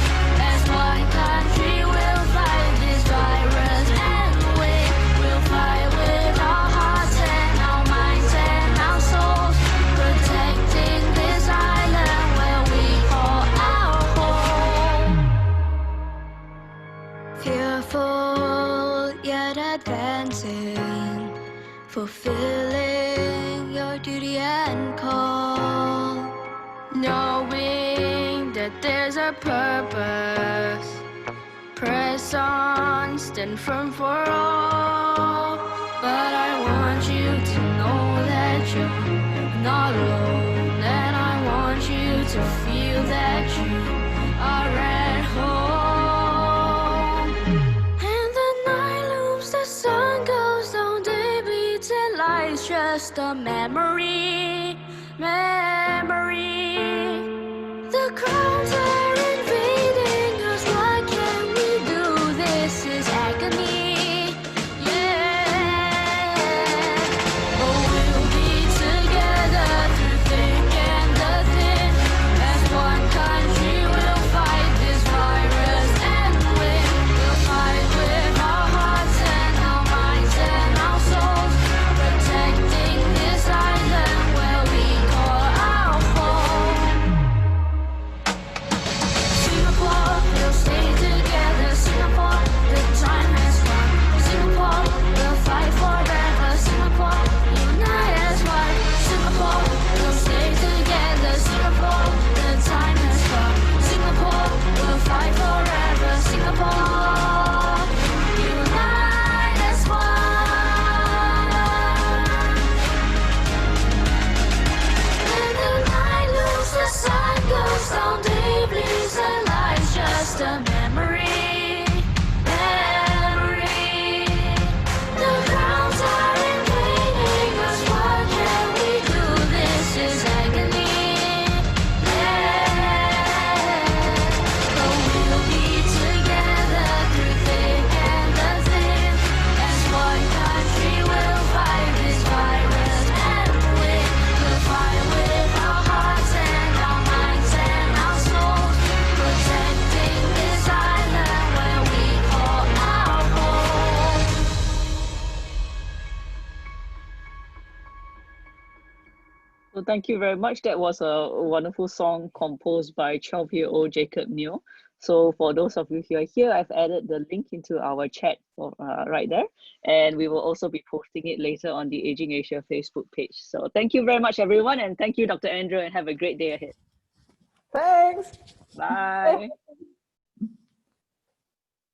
As one country we'll fight this virus and win. We'll fight with our hearts and our minds and our souls, protecting this island where we call our home. Fearful yet advancing, fulfilling your duty and call, knowing that there's a purpose. Press on, stand firm for all. But I want you to know that you're not alone, and I want you to feel that you are at home. And the night looms, the sun goes down, day bleeds, and life's just a memory. The crowds are invading us, what can we do? This is agony, But we'll be together through thick and the thin. As one country we'll fight this virus and win. We'll fight with our hearts and our minds and our souls, protecting this island where we call our home. So thank you very much. That was a wonderful song composed by 12-year-old Jacob Neo. So for those of you who are here, I've added the link into our chat right there. And we will also be posting it later on the Aging Asia Facebook page. So thank you very much, everyone. And thank you, Dr. Andrea, and have a great day ahead. Thanks. Bye.